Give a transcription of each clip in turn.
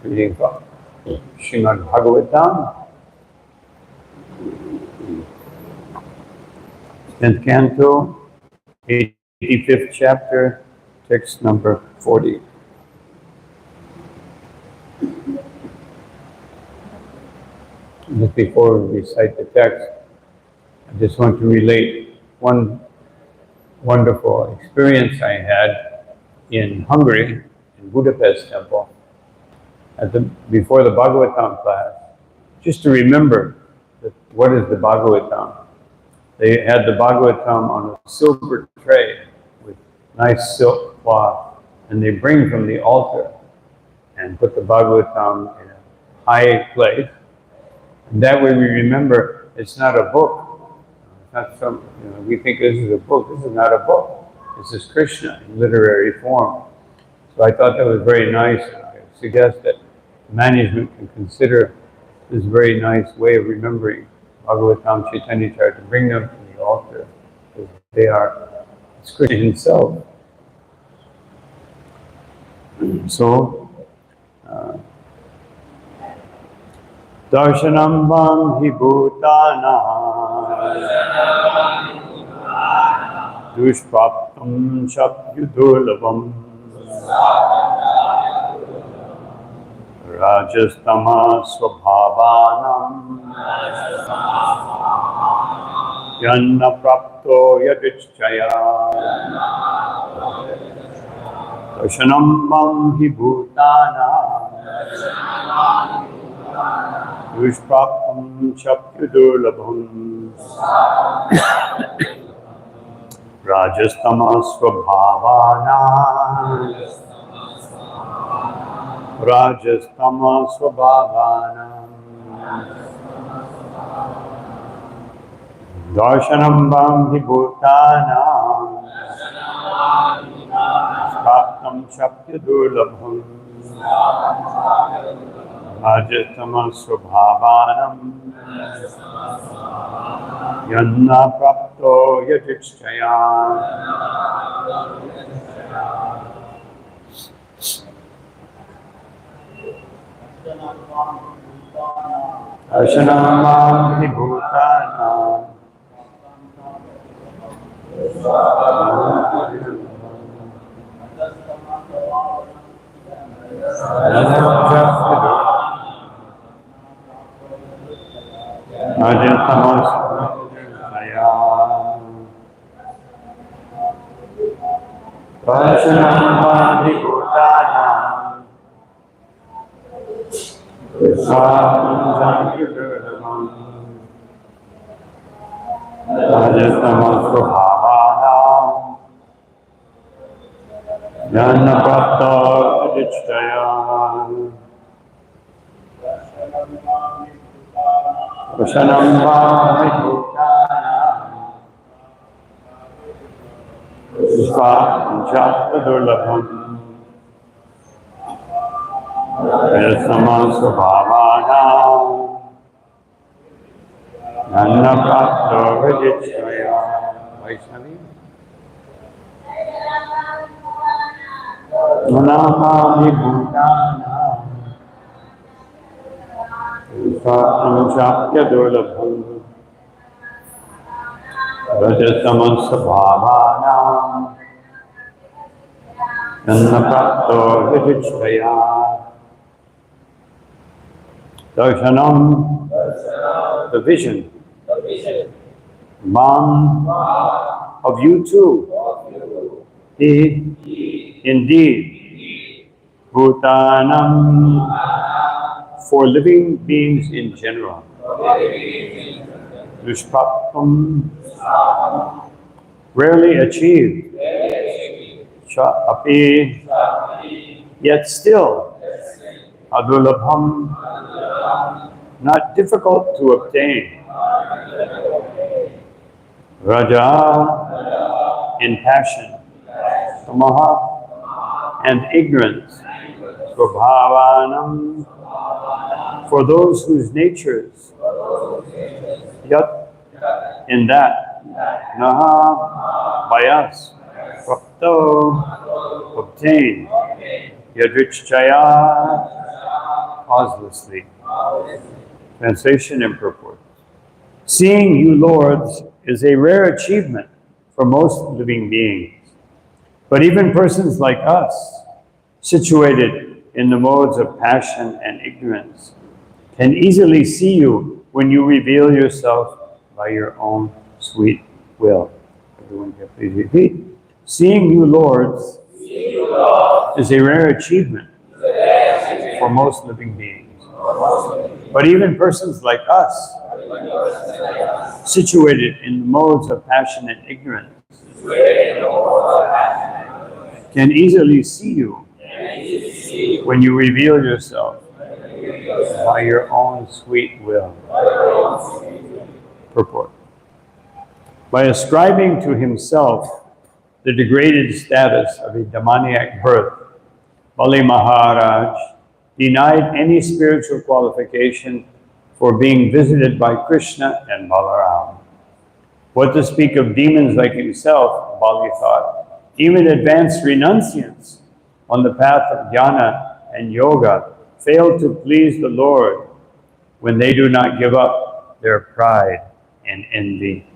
Reading from Srimad Bhagavatam, 10th canto, 85th chapter, text number 40. Just before we recite the text, I just want to relate one wonderful experience I had in Hungary, in Budapest temple, before the Bhagavatam class, just to remember what is the Bhagavatam. They had the Bhagavatam on a silver tray with nice silk cloth, and they bring from the altar and put the Bhagavatam in a high place. And that way we remember it's not a book. It's not some, we think this is a book. This is not a book. This is Krishna in literary form. So I thought that was very nice. I suggest that management can consider this very nice way of remembering Bhagavatam Chaitanya Charitamrita, to bring them to the altar, because they are, it's Krishna himself. So, Darshanam Vam Hi Bhutana Dushpraptam Shapyudurlavam Rajastama Swabhavanam Yanna Prapto Yadichaya Darshanam Vam Hi Bhutana Dushpraptam Shapyudurlabham Rajastama Swabhavana Rajastama Swabhavana Darshanam Vam Hi Bhutana Dushpraptam Shapyudurlabham Rajastama Swabhavanam Yanna Prapto Yadichaya Darshanam Vam Hi Bhutana Yanna Prapta Adichtaya Darshanam Vam Hi Bhutana Dushpraptam Shapyudurlabham Rajastama Swabhavana Yanna Prapta Adichtaya Vaishnavi Nanamami Bhutana Dushpraptam Shapyudurlabham Rajastama Swabhavana Yanna Prapto Yadichtaya Darshanam, the vision, Mam, of you too, He, indeed, Bhutanam, for living beings in general, Dushpraptam, rarely achieved, Api, yet still, Adulabham, not difficult to obtain, Raja, in passion, Tamaha, and ignorance, Swabhavanam, for those whose natures, Yat, in that, Naha, by us, Prapto, obtain, Yadrichaya, causelessly. Translation and purport. Seeing you, lords, is a rare achievement for most living beings. But even persons like us, situated in the modes of passion and ignorance, can easily see you when you reveal yourself by your own sweet will. Everyone can please repeat. Seeing you, lords, is a rare achievement for most living beings. But even persons like us, situated in the modes of passion and ignorance, can easily see you when you reveal yourself by your own sweet will. Purport. By ascribing to himself the degraded status of a demoniac birth, Bali Maharaj denied any spiritual qualification for being visited by Krishna and Balaram. What to speak of demons like himself, Bali thought, even advanced renunciants on the path of jnana and yoga fail to please the Lord when they do not give up their pride and envy.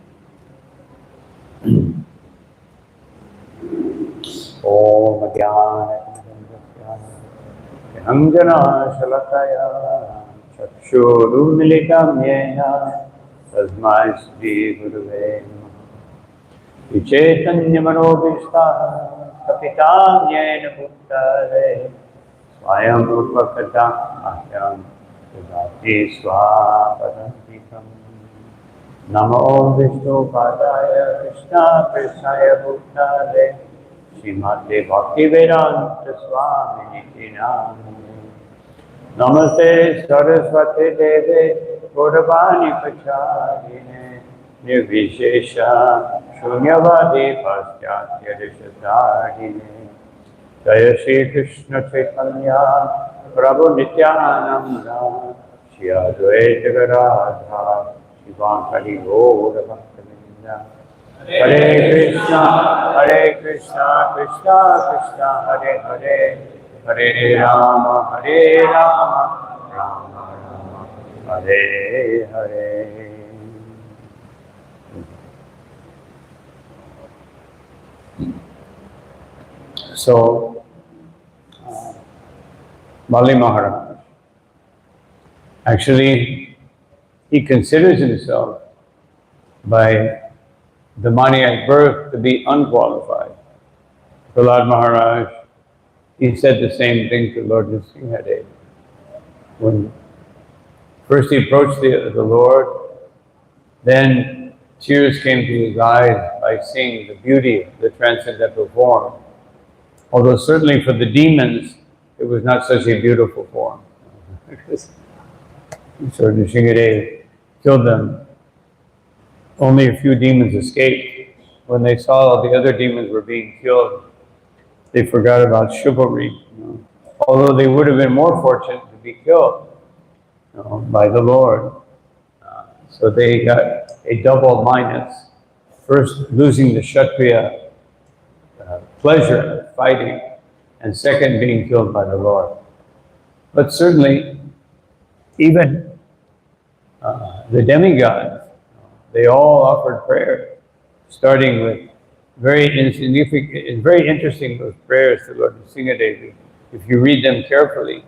Om Anjana Shalakaya Chakshurumilitam Yena Tasmai Shri Guruve Vichaitanya Manobishta Kapitam Yena Bhuttare Swayam Rupakata Ahyam Vedati Swapadantikam Namo Vishnu Padaya Krishna Prasaya Bhuttare Srimate Bhaktivedanta Swami Nityanande Namaste Saraswati Deve Gauravani Pacharine Nirvishesha Shunyavadi Paschatya Rishatadine Jaya Shri Krishna Chaitanya Prabhu Nityananda Shri Advaita Gadadhara Shivankari Gaura Bhaktavinda Hare Krishna, Krishna Krishna, Hare Hare, Hare Rama, Rama Rama, Hare Hare. So, Bali Maharaj, actually, he considers himself by demoniac birth to be unqualified. Prasad Maharaj, he said the same thing to Lord Nrsimhadev. When first he approached the Lord, then tears came to his eyes by seeing the beauty of the transcendental form. Although certainly for the demons, it was not such a beautiful form. So Nrsimhadev killed them. Only a few demons escaped. When they saw the other demons were being killed, they forgot about chivalry. Although they would have been more fortunate to be killed by the Lord. So they got a double minus. First, losing the Kshatriya pleasure of fighting, and second, being killed by the Lord. But certainly, even the demigods, they all offered prayer, starting with very insignificant. It's very interesting, those prayers to Lord Nrsimhadev. If you read them carefully,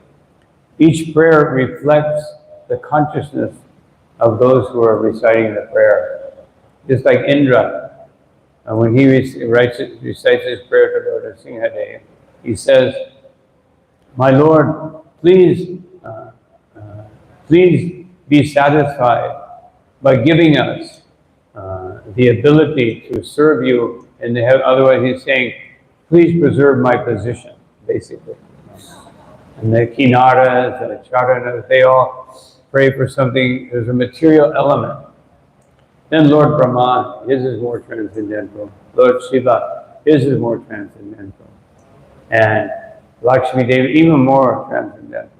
each prayer reflects the consciousness of those who are reciting the prayer. Just like Indra, when he recites his prayer to Lord Nrsimhadev, he says, "My Lord, please be satisfied by giving us the ability to serve you in the heaven." Otherwise, he's saying, "Please preserve my position," basically. And the Kinnaras and the Charanas, they all pray for something. There's a material element. Then Lord Brahma, his is more transcendental. Lord Shiva, his is more transcendental. And Lakshmi Devi, even more transcendental.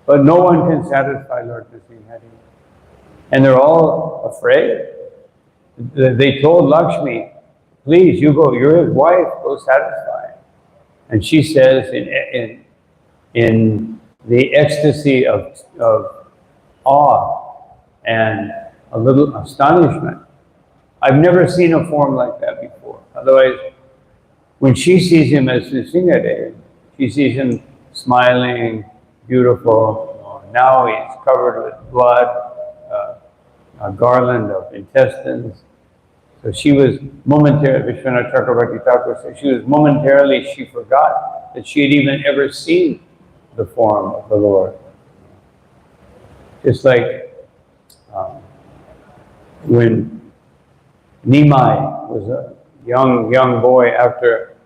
But no one can satisfy Lord Nrsimhadev. And they're all afraid. They told Lakshmi, "Please, you go, you're his wife, go satisfy." And she says in the ecstasy of awe and a little astonishment. I've never seen a form like that before. Otherwise, when she sees him as Nrsimhadev, she sees him smiling, beautiful. Now he's covered with blood, a garland of intestines. So she was momentarily, Vishwanath Chakravarti Thakur said, she forgot that she had even ever seen the form of the Lord. Just like when Nimai was a young boy after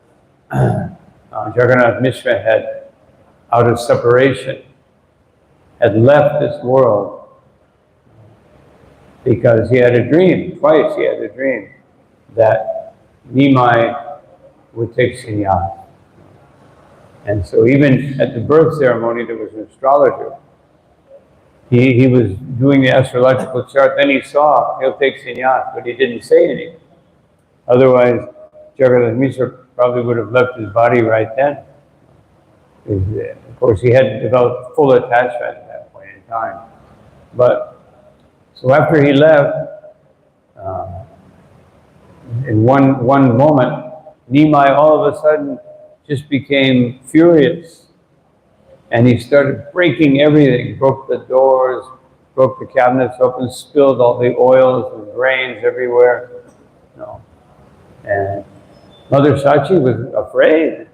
Jagannath Mishra had, out of separation, had left this world because he had a dream, twice he had a dream, that Nimai would take sannyas. And so even at the birth ceremony, there was an astrologer. He was doing the astrological chart, then he saw he'll take sannyas, but he didn't say anything. Otherwise, Jagannath Mishra probably would have left his body right then. Of course, he hadn't developed full attachment at that point in time. But so after he left, in one moment, Nimai all of a sudden just became furious. And he started breaking everything, broke the doors, broke the cabinets open, spilled all the oils and grains everywhere. And Mother Sachi was afraid.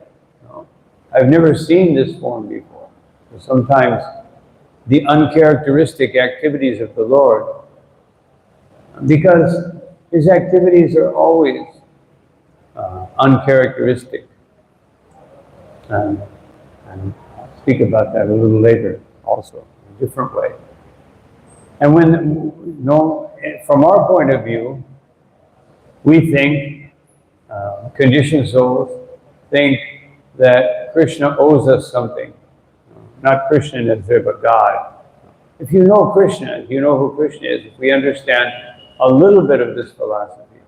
I've never seen this form before. So sometimes the uncharacteristic activities of the Lord, because his activities are always uncharacteristic. And I'll speak about that a little later also, in a different way. And from our point of view, we think, conditioned souls think that Krishna owes us something. Not Krishna necessarily, but God. If you know Krishna, if you know who Krishna is, if we understand a little bit of this philosophy,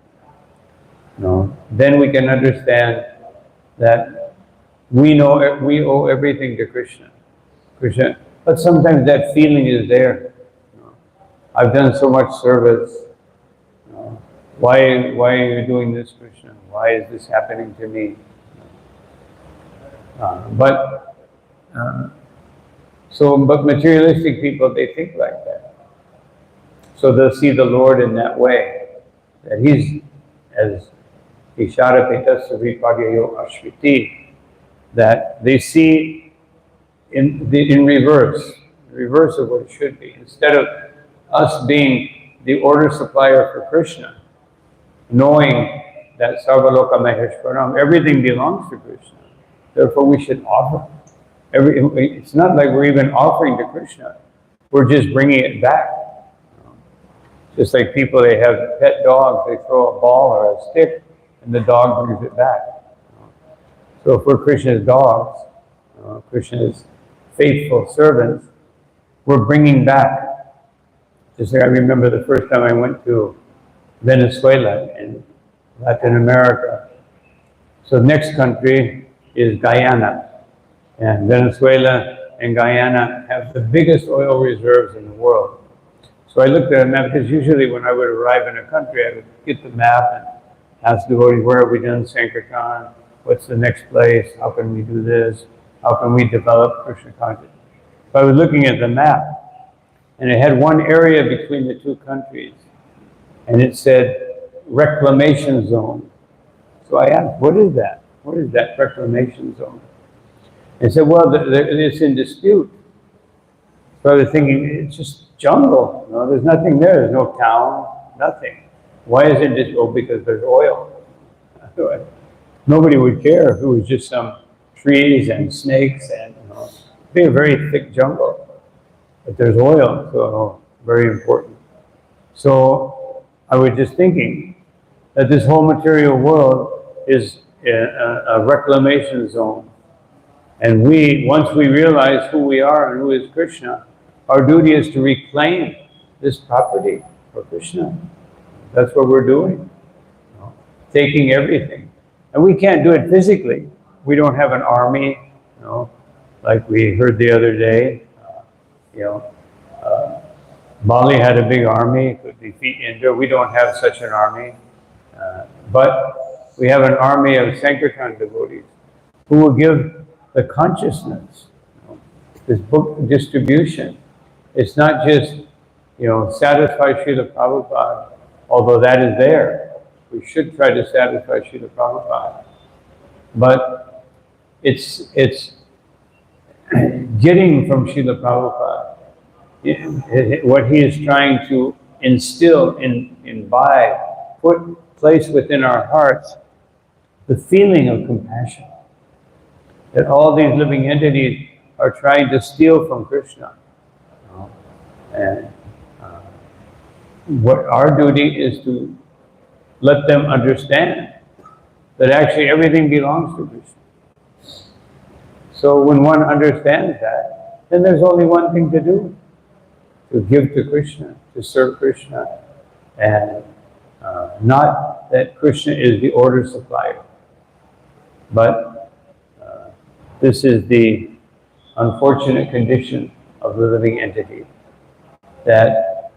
then we can understand that we owe everything to Krishna. But sometimes that feeling is there. I've done so much service. Why are you doing this, Krishna? Why is this happening to me? But materialistic people, they think like that. So they'll see the Lord in that way, that he's as Isharapita Savipagyayo Ashviti, that they see in reverse of what it should be. Instead of us being the order supplier for Krishna, knowing that Sarvaloka Maheshwaram, everything belongs to Krishna. Therefore we should offer. It's not like we're even offering to Krishna. We're just bringing it back. Just like people, they have pet dogs, they throw a ball or a stick, and the dog brings it back. So if we're Krishna's dogs, Krishna's faithful servants, we're bringing back. Just like I remember the first time I went to Venezuela in Latin America. So the next country is Guyana. And Venezuela and Guyana have the biggest oil reserves in the world. So I looked at a map, because usually when I would arrive in a country, I would get the map and ask devotees, where have we done Sankirtan? What's the next place? How can we do this? How can we develop Krishna consciousness? So I was looking at the map, and it had one area between the two countries, and it said reclamation zone. So I asked, what is that? What is that reclamation zone? And said, well, it's in dispute. So I was thinking, it's just jungle. There's nothing there. There's no town, nothing. Why is it dispute? Oh, because there's oil. Nobody would care if it was just some trees and snakes and, it'd be a very thick jungle. But there's oil, so very important. So I was just thinking that this whole material world is a reclamation zone. And once we realize who we are and who is Krishna, our duty is to reclaim this property for Krishna. That's what we're doing. Taking everything. And we can't do it physically. We don't have an army, Like we heard the other day, you know, Bali had a big army, could defeat India. We don't have such an army. But we have an army of Sankirtan devotees who will give the consciousness, this book distribution. It's not just, satisfy Srila Prabhupada, although that is there. We should try to satisfy Srila Prabhupada. But it's getting from Srila Prabhupada what he is trying to instill, place within our hearts the feeling of compassion that all these living entities are trying to steal from Krishna. And what our duty is to let them understand that actually everything belongs to Krishna. So when one understands that, then there's only one thing to do: to give to Krishna, to serve Krishna, and not that Krishna is the order supplier, but this is the unfortunate condition of the living entity, that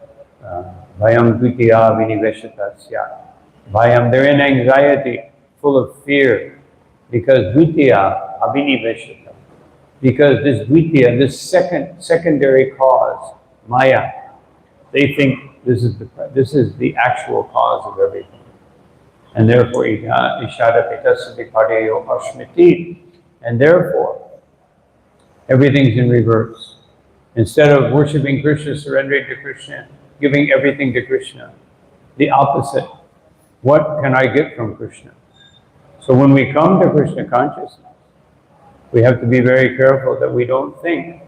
bhayam dvitiya viniveshatasya. Bhayam, they're in anxiety, full of fear, because dvitiya aviniveshata, because this dvitiya, this secondary cause, Maya, they think this is the actual cause of everything. And therefore, ishada pitasya vipadeyo ashmiti, and therefore, everything's in reverse. Instead of worshiping Krishna, surrendering to Krishna, giving everything to Krishna, the opposite. What can I get from Krishna? So when we come to Krishna consciousness, we have to be very careful that we don't think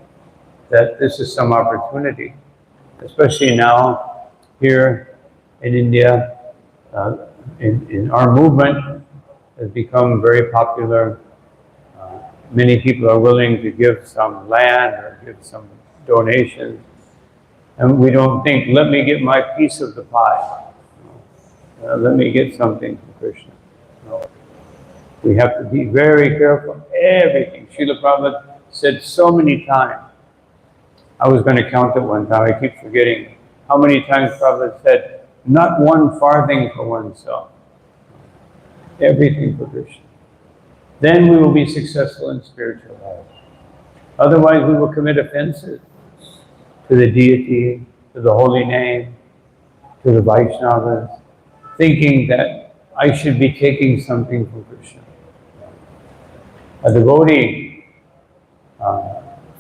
that this is some opportunity, especially now here in India. In our movement has become very popular. Many people are willing to give some land or give some donations, and we don't think, let me get my piece of the pie. Let me get something from Krishna. No. We have to be very careful. Everything. Srila Prabhupada said so many times. I was going to count it one time. I keep forgetting how many times Prabhupada said, not one farthing for oneself. Everything for Krishna. Then we will be successful in spiritual life. Otherwise, we will commit offenses to the deity, to the holy name, to the Vaishnavas, thinking that I should be taking something from Krishna. A devotee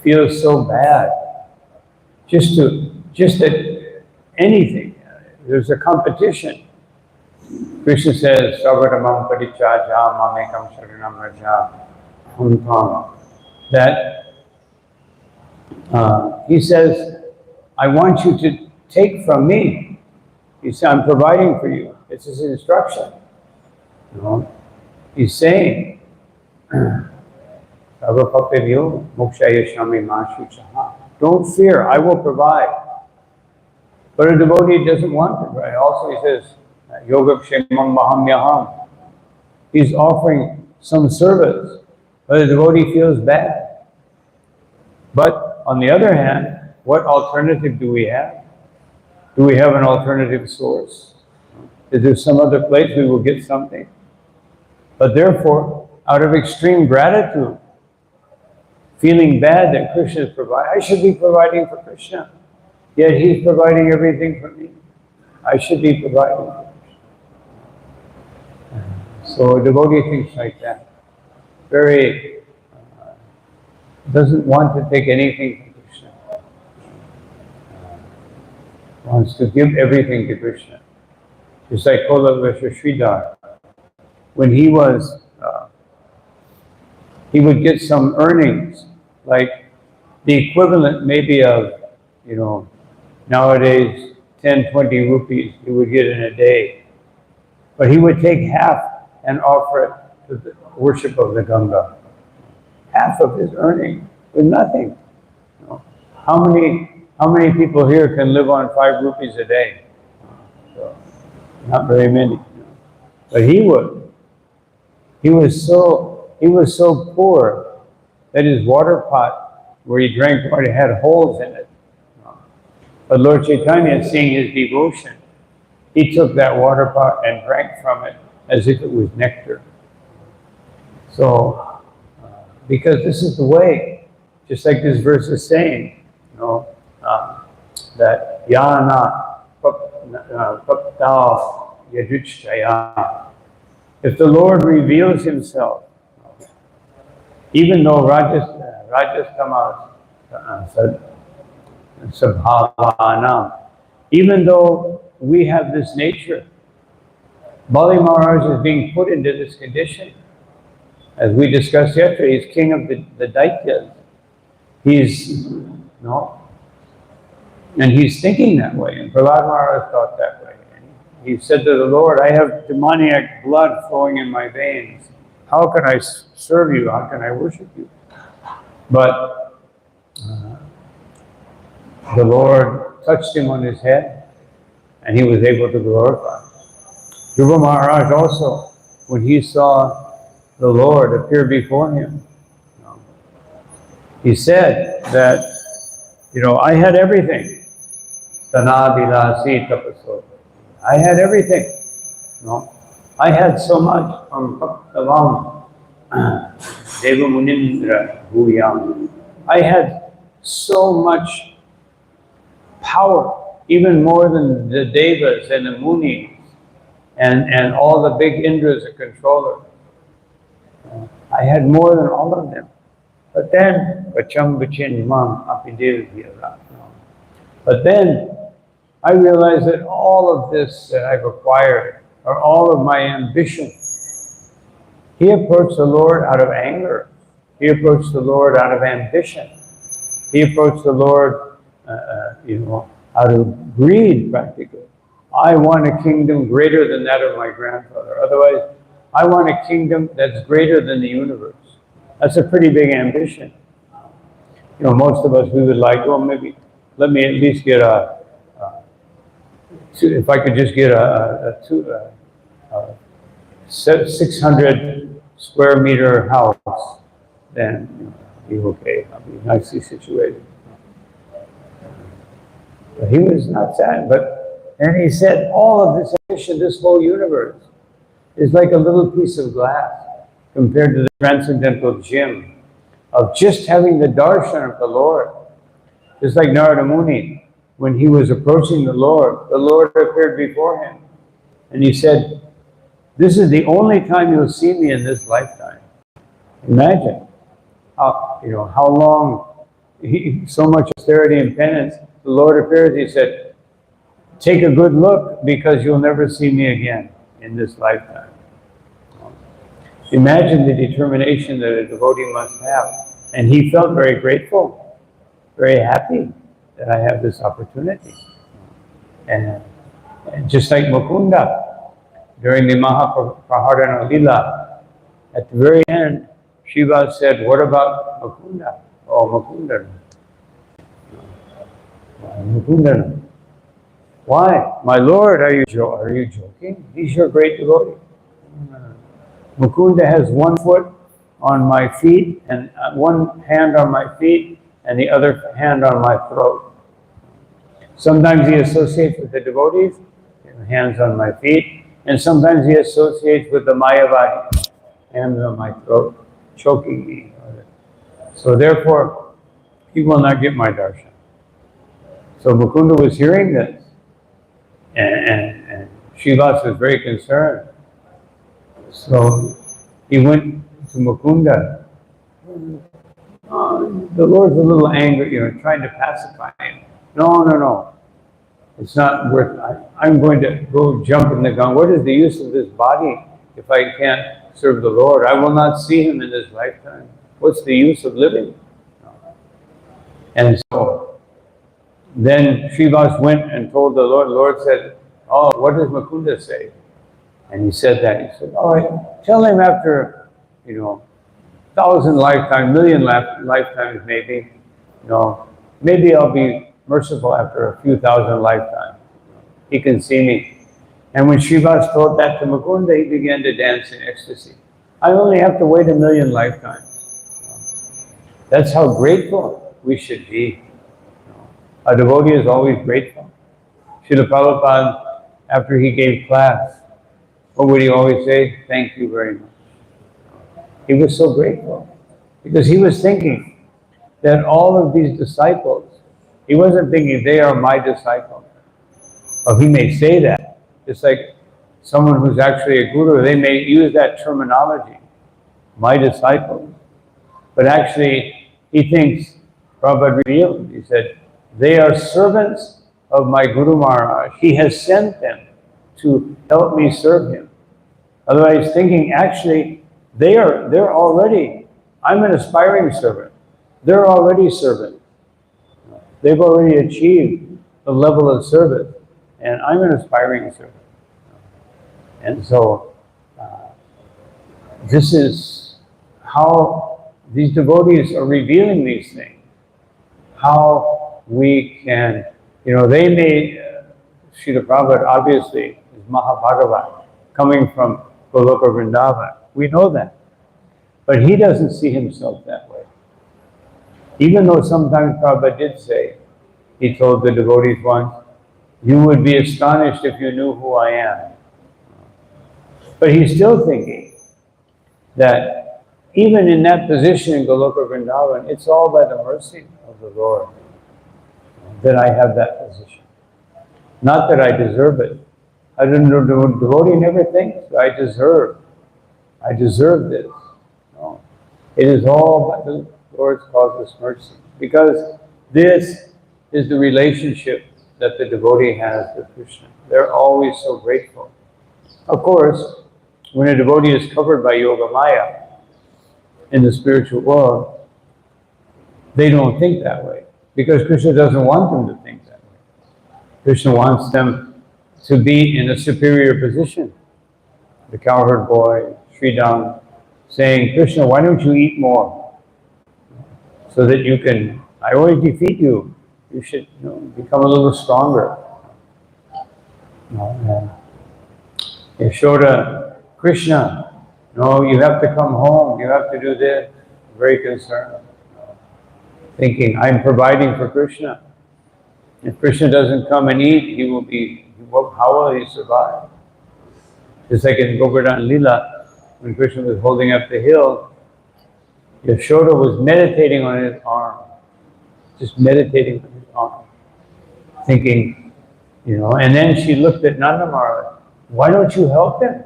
feels so bad just at anything. There's a competition. Krishna says, Sarvadhamam parichaja mamekam sharanam raja. That he says, I want you to take from me. He said, I'm providing for you. It's his instruction. He's saying, don't fear, I will provide. But a devotee doesn't want to provide. Also he says, Yoga Kshemam Mahamyaham. He's offering some service, but the devotee feels bad. But on the other hand, what alternative do we have? Do we have an alternative source? Is there some other place we will get something? But therefore, out of extreme gratitude, feeling bad that Krishna is providing, I should be providing for Krishna, yet he's providing everything for me. I should be providing for Krishna. So a devotee thinks like that. Very, doesn't want to take anything from Krishna. Wants to give everything to Krishna. Just like Kola Sridhar. When he was, he would get some earnings, like the equivalent maybe of, nowadays 10, 20 rupees he would get in a day. But he would take half and offer it to the worship of the Ganga. Half of his earning with nothing. How many people here can live on 5 rupees a day? So, not very many. But he would. He was so poor that his water pot where he drank water had holes in it. But Lord Chaitanya, seeing his devotion, he took that water pot and drank from it as if it was nectar. So, because this is the way, just like this verse is saying, that yana paptao yajuchaya. If the Lord reveals himself, even though Rajastamas Sabhavanam, even though we have this nature, Bali Maharaj is being put into this condition. As we discussed yesterday, he's king of the Daityas. He's, and he's thinking that way. And Prasad Maharaj thought that way. And he said to the Lord, I have demoniac blood flowing in my veins. How can I serve you? How can I worship you? But the Lord touched him on his head, and he was able to glorify. Juhu Maharaj also, when he saw the Lord appear before him, he said that, I had everything. Sanadilasi tapaso. I had everything. I had so much from Bhaktavam, Deva Munindra Bhuyam. I had so much power, even more than the Devas and the Munis and all the big Indras and controllers. I had more than all of them. But then, but then I realized that all of this that I've acquired, or all of my ambition, he approached the Lord out of anger. He approached the Lord out of ambition. He approached the Lord, out of greed, practically. I want a kingdom greater than that of my grandfather. Otherwise, I want a kingdom that's greater than the universe. That's a pretty big ambition. Most of us, we would like, maybe, let me at least get if I could just get a 600 square meter house, then I'll be okay. I'll be nicely situated. But he was not sad. And he said, all of this ambition, this whole universe, is like a little piece of glass compared to the transcendental gem of just having the darshan of the Lord. Just like Narada Muni, when he was approaching the Lord appeared before him. And he said, this is the only time you'll see me in this lifetime. Imagine how long, so much austerity and penance. The Lord appeared, he said, take a good look because you'll never see me again in this lifetime. Imagine the determination that a devotee must have. And he felt very grateful, very happy that I have this opportunity. And just like Mukunda, during the Mahapraharana Lila, at the very end, Shiva said, what about Mukunda? Oh, Mukunda. Mukunda. Why? My Lord, are you joking? He's your great devotee. Mukunda has one foot on my feet, and one hand on my feet, and the other hand on my throat. Sometimes he associates with the devotees, hands on my feet, and sometimes he associates with the Mayavadi, hands on my throat, choking me. So therefore, he will not get my darshan. So Mukunda was hearing this, and Srivas was very concerned. So he went to Mukunda. The Lord's a little angry, trying to pacify him. No. It's not worth it. I'm going to go jump in the Ganga. What is the use of this body if I can't serve the Lord? I will not see him in this lifetime. What's the use of living? And so then Srivas went and told the Lord. The Lord said, oh, what does Mukunda say? And he said that. He said, all right, tell him after, 1,000 lifetimes, million lifetimes maybe, maybe I'll be merciful after a few thousand lifetimes. He can see me. And when Srivas told that to Mukunda, he began to dance in ecstasy. I only have to wait 1,000,000 lifetimes. That's how grateful we should be. A devotee is always grateful. Srila Prabhupada, after he gave class, what would he always say? Thank you very much. He was so grateful because he was thinking that all of these disciples, he wasn't thinking they are my disciples. Or he may say that. It's like someone who's actually a guru, they may use that terminology, my disciples. But actually, he thinks, Prabhupada revealed, he said, they are servants of my Guru Maharaj. He has sent them to help me serve him. Otherwise, thinking, actually, they're already, I'm an aspiring servant. They're already servants. They've already achieved the level of service, and I'm an aspiring servant. And so, this is how these devotees are revealing these things. How we can, they may, Srila Prabhupada obviously is Mahabhagavat, coming from Goloka Vrindavan. We know that. But he doesn't see himself that way. Even though sometimes Prabhupada did say, he told the devotees once, you would be astonished if you knew who I am. But he's still thinking that even in that position in Goloka Vrindavan, it's all by the mercy of the Lord that I have that position. Not that I deserve it. I don't know, the devotee never thinks I deserve this. No. It is all by the Lord's causeless mercy. Because this is the relationship that the devotee has with Krishna. They're always so grateful. Of course, when a devotee is covered by Yoga Maya in the spiritual world, they don't think that way. Because Krishna doesn't want them to think that way. Krishna wants them to be in a superior position. The cowherd boy, Sridham, saying, Krishna, why don't you eat more? So that you can, I always defeat you. You should become a little stronger. Yashoda, Krishna, you have to come home, you have to do this. Very concerned. Thinking, I'm providing for Krishna. If Krishna doesn't come and eat, how will he survive? Just like in Govardhan Lila, when Krishna was holding up the hill, Yashoda was meditating on his arm. Just meditating on his arm. Thinking, and then she looked at Nanda Maharaj. Why don't you help him?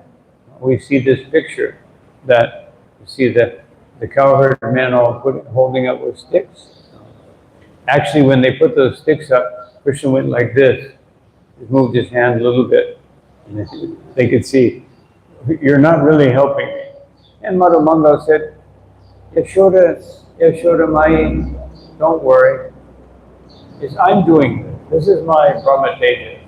We see this picture that, you see the cowherd men all holding up with sticks. Actually, when they put those sticks up, Krishna went like this. He moved his hand a little bit. And they could see, you're not really helping me. And Madhumanga said, Yashoda Mai, don't worry. I'm doing this. This is my Brahmateja.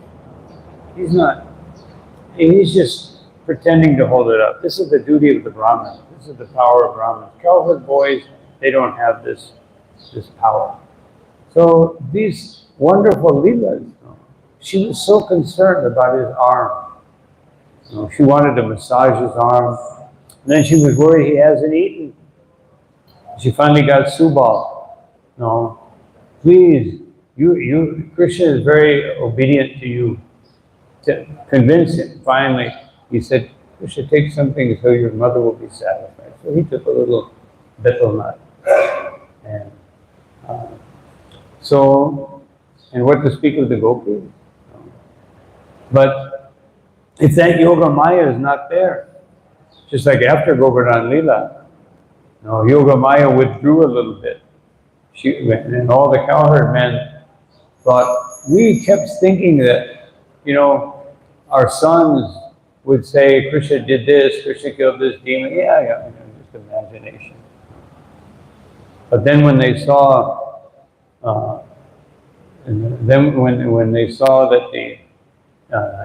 He's just pretending to hold it up. This is the duty of the Brahmins. This is the power of Brahmins. Cowherd boys, they don't have this power. So these wonderful leelas, she was so concerned about his arm. She wanted to massage his arm. And then she was worried he hasn't eaten. She finally got Subal. Please, Krishna is very obedient to you. To convince him, finally, he said, Krishna, take something so your mother will be satisfied. So he took a little betel nut. And and what to speak of the gopis? But if that Yoga Maya is not there, just like after Govardhan Lila, Yoga Maya withdrew a little bit. And all the cowherd men thought, we kept thinking that, our sons would say, Krishna did this, Krishna killed this demon. Yeah, just imagination. But then when they saw, when they saw that the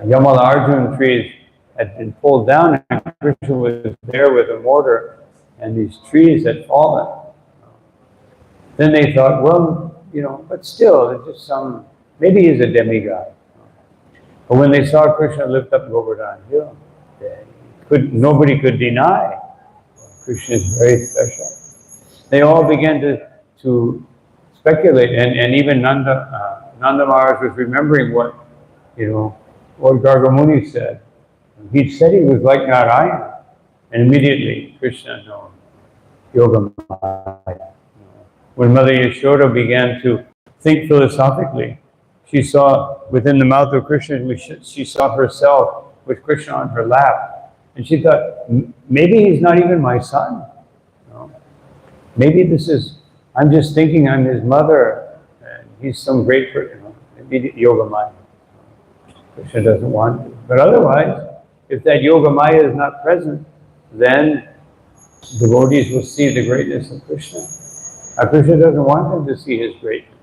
Yamala Arjuna trees had been pulled down and Krishna was there with a mortar and these trees had fallen, then they thought, well, but still, it's just maybe he's a demigod. But when they saw Krishna lift up Govardhan Hill, nobody could deny Krishna is very special. They all began to to speculate. And even Nanda Maharaj was remembering what Gargamuni said. He said he was like Narayana, and immediately Krishna known Yoga Maya. When Mother Yashoda began to think philosophically, she saw within the mouth of Krishna, she saw herself with Krishna on her lap, and she thought, maybe he's not even my son. Maybe I'm just thinking I'm his mother, and he's some great person. Maybe Yoga Maya. Krishna doesn't want to. But otherwise, if that Yoga Maya is not present, then devotees will see the greatness of Krishna. Now, Krishna doesn't want them to see his greatness.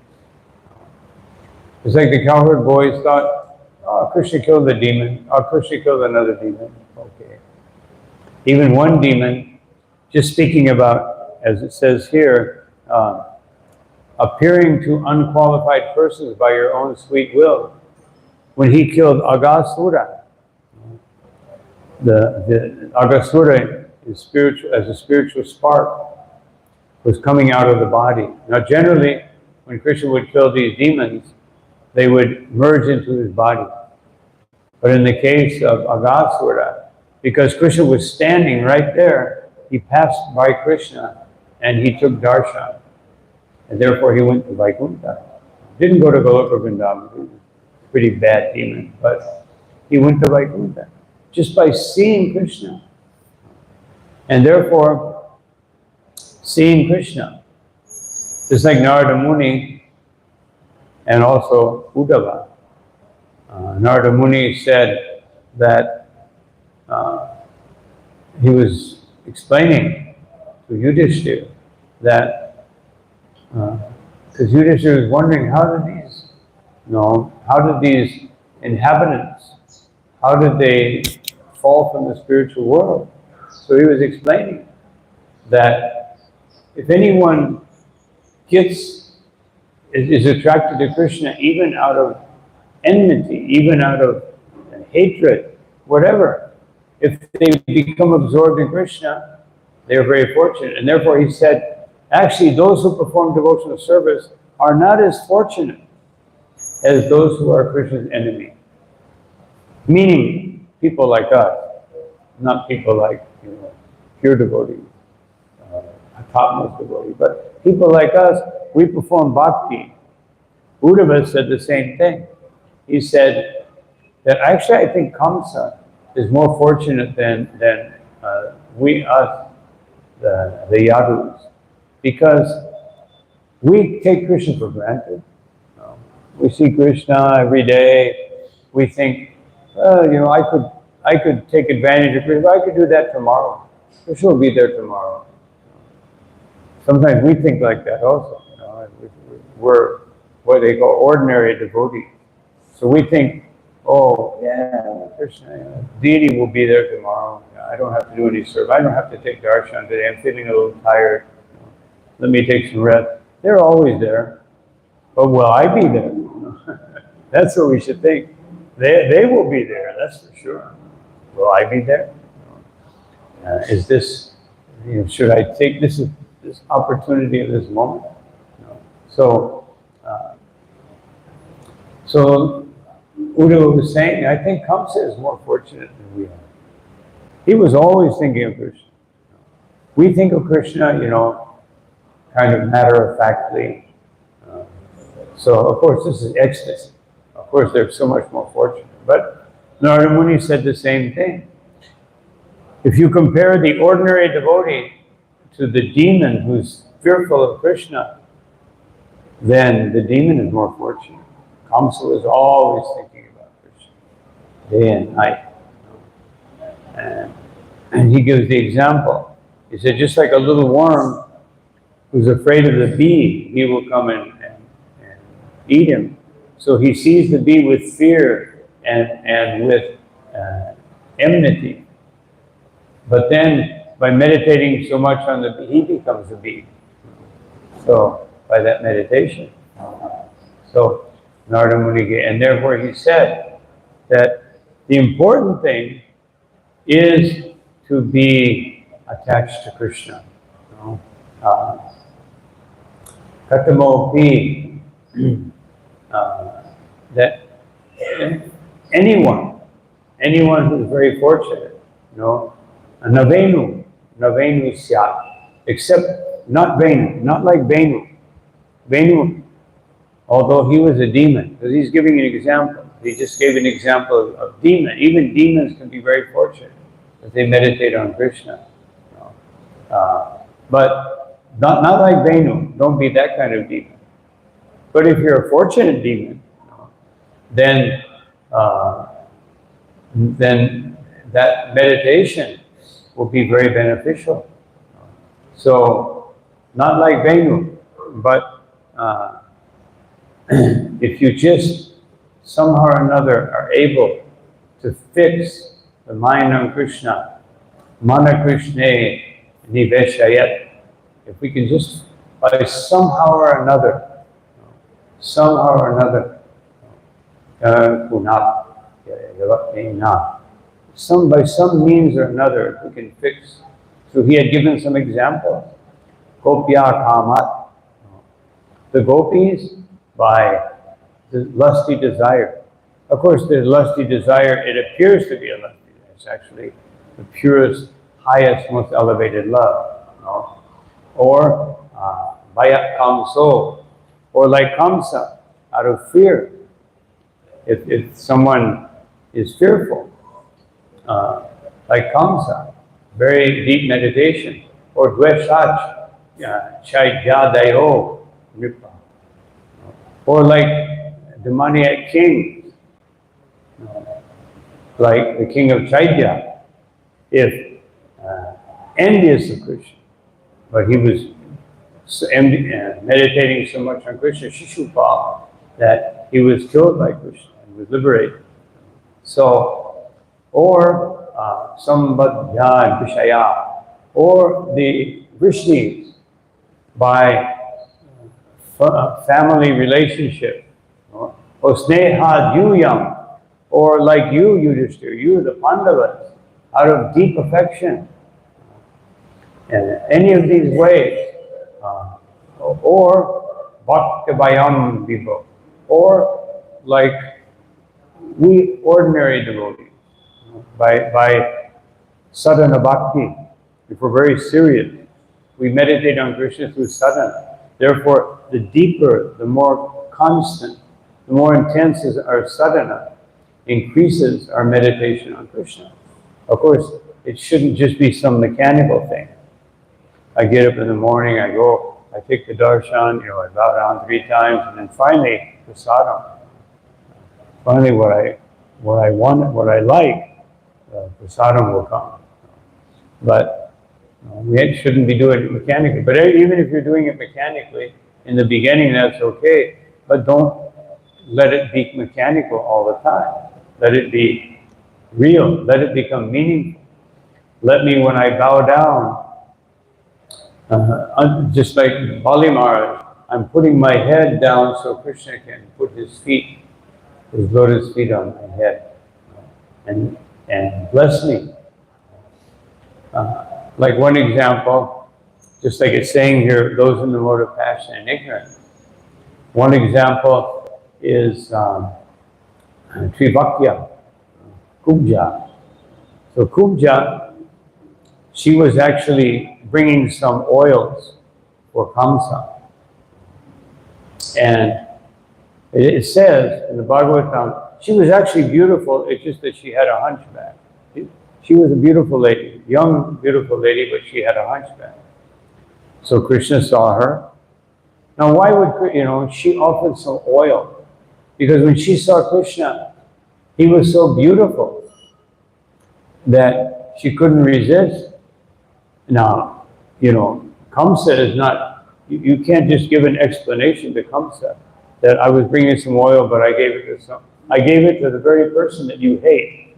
It's like the cowherd boys thought, oh, Krishna killed the demon. Oh, Krishna killed another demon. Okay. Even one demon, just speaking about, as it says here, appearing to unqualified persons by your own sweet will. When he killed Aghasura, the Aghasura is spiritual, as a spiritual spark, was coming out of the body. Now, generally, when Krishna would kill these demons, they would merge into his body. But in the case of Aghasura, because Krishna was standing right there, he passed by Krishna and he took darshan. And therefore he went to Vaikuntha. Didn't go to Goloka Vrindavan. He was a pretty bad demon, but he went to Vaikuntha just by seeing Krishna. And therefore, seeing Krishna, just like Narada Muni and also Uddhava. Narada Muni said that he was explaining to Yudhishthira that, because Yudhishthira was wondering, how did these inhabitants, how did they fall from the spiritual world? So he was explaining that if anyone is attracted to Krishna even out of enmity, even out of hatred, whatever, if they become absorbed in Krishna, they are very fortunate. And therefore he said, actually those who perform devotional service are not as fortunate as those who are Krishna's enemy. Meaning people like us, not people like pure devotees, topmost devotees, but people like us, we perform bhakti. Uddhava said the same thing. He said that actually I think Kamsa is more fortunate than us, the Yadus, because we take Krishna for granted. We see Krishna every day. We think, I could take advantage of Krishna. I could do that tomorrow. Krishna will be there tomorrow. Sometimes we think like that also. We're what they call ordinary devotees. So we think, oh, yeah, Krishna, deity will be there tomorrow. I don't have to do any service. I don't have to take darshan today. I'm feeling a little tired. Let me take some rest. They're always there. But will I be there? That's what we should think. They will be there, that's for sure. Will I be there? Is this, should I take this opportunity of this moment? No. So Uddhava was saying, I think Kamsa is more fortunate than we are. He was always thinking of Krishna. We think of Krishna, kind of matter-of-factly. So, of course, this is ecstasy. Of course, they're so much more fortunate. But Narada Muni said the same thing. If you compare the ordinary devotee to the demon who's fearful of Krishna, then the demon is more fortunate. Kamsa is always thinking about Krishna, day and night. And he gives the example. He said, just like a little worm who's afraid of the bee, he will come and eat him. So he sees the bee with fear and with enmity. But then, by meditating so much on the bee, he becomes a bee. So, by that meditation. So, Narada Muni, and therefore he said that the important thing is to be attached to Krishna. Katamopi, that anyone who's very fortunate, Navenu Syat, except not Venu, not like Venu. Venu, although he was a demon, because he's giving an example. He just gave an example of demon. Even demons can be very fortunate if they meditate on Krishna. But not like Venu. Don't be that kind of demon. But if you're a fortunate demon, then that meditation will be very beneficial. So, not like Venu, but if you just somehow or another are able to fix the mind on Krishna, Mana Krishna Niveshayat, if we can just, by somehow or another, by some means or another, we can fix. So he had given some examples. Kopya Kamat, the gopis by the lusty desire. Of course, the lusty desire, it appears to be a lusty desire. It's actually the purest, highest, most elevated love. Or Bayat Kamso, or like Kamsa, out of fear. If someone is fearful, like Kamsa, very deep meditation, or Dveshach, Chaitya Nipa, or like demoniac kings, like the king of Chaitya, if envious of Krishna, but he was meditating so much on Krishna, Shishupal, that he was killed by Krishna and was liberated. So, or Sambadhya and Vishaya, or the Vrishnis by family relationship, or Sneha Yuyam, or like you, Yudhishthira, you, the Pandavas, out of deep affection. And any of these ways, or Bhakti-bayam Vibho, or like we ordinary devotees, by sadhana bhakti, if we're very serious, we meditate on Krishna through sadhana. Therefore, the deeper, the more constant, the more intense is our sadhana, increases our meditation on Krishna. Of course, it shouldn't just be some mechanical thing. I get up in the morning, I take the darshan, I bow down 3 times, and then finally, prasadam. Finally, what I want, what I like, prasadam will come. But we shouldn't be doing it mechanically. But even if you're doing it mechanically, in the beginning, that's okay. But don't let it be mechanical all the time. Let it be real. Let it become meaningful. Let me, when I bow down, just like Bali Maharaj, I'm putting my head down so Krishna can put his lotus feet on my head, and bless me. Like one example, just like it's saying here, those in the mode of passion and ignorance. One example is Trivakya, Kubja. So Kubja, she was actually bringing some oils for Kamsa. And it says in the Bhagavatam, she was actually beautiful, it's just that she had a hunchback. She was a beautiful lady, young, beautiful lady, but she had a hunchback. So Krishna saw her. Now why would, she offered some oil. Because when she saw Krishna, he was so beautiful that she couldn't resist. Now, Kamsa is not, you can't just give an explanation to Kamsa that I was bringing some oil, but I gave it to the very person that you hate.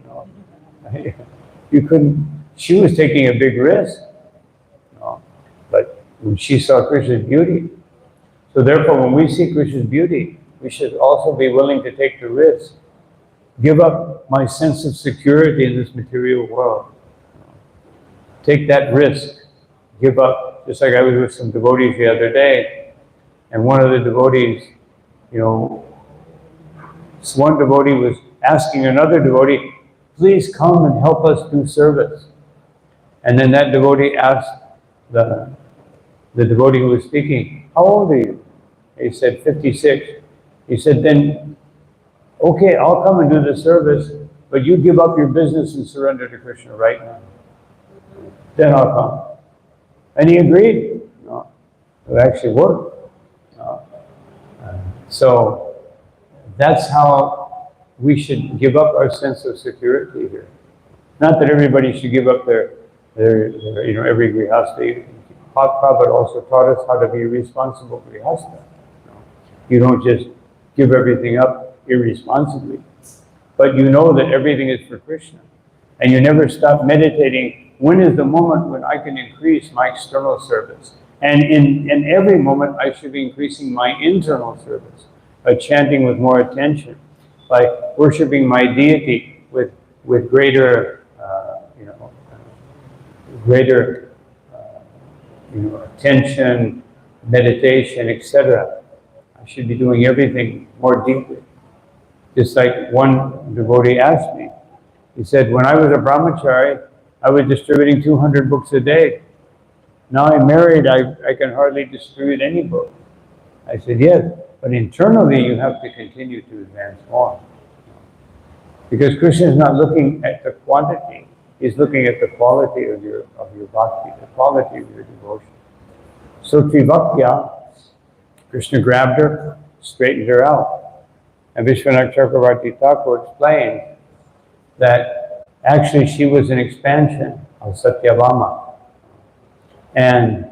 You couldn't, she was taking a big risk. But when she saw Krishna's beauty, so therefore when we see Krishna's beauty, we should also be willing to take the risk. Give up my sense of security in this material world. Take that risk. Give up, just like I was with some devotees the other day. And one of the devotees, you know, one devotee was asking another devotee, please come and help us do service. And then that devotee asked the devotee who was speaking, how old are you? He said, 56. He said, then, okay, I'll come and do the service, but you give up your business and surrender to Krishna right now. Then I'll come. And he agreed. No, it actually worked. No. So that's how we should give up our sense of security here. Not that everybody should give up their you know, every grihastha. Prabhupada also taught us how to be a responsible grihastha. You don't just give everything up irresponsibly, but you know that everything is for Krishna. And you never stop meditating, when is the moment when I can increase my external service? And in every moment, I should be increasing my internal service by chanting with more attention, by worshiping my deity with greater, attention, meditation, etc. I should be doing everything more deeply. Just like one devotee asked me, he said, when I was a brahmachari, I was distributing 200 books a day. Now I'm married, I can hardly distribute any book. I said, yes, but internally you have to continue to advance more. Because Krishna is not looking at the quantity, he's looking at the quality of your bhakti, the quality of your devotion. So Trivakya, Krishna grabbed her, straightened her out. And Vishwanath Chakravarti Thakur explained that actually she was an expansion of Satyabhama. And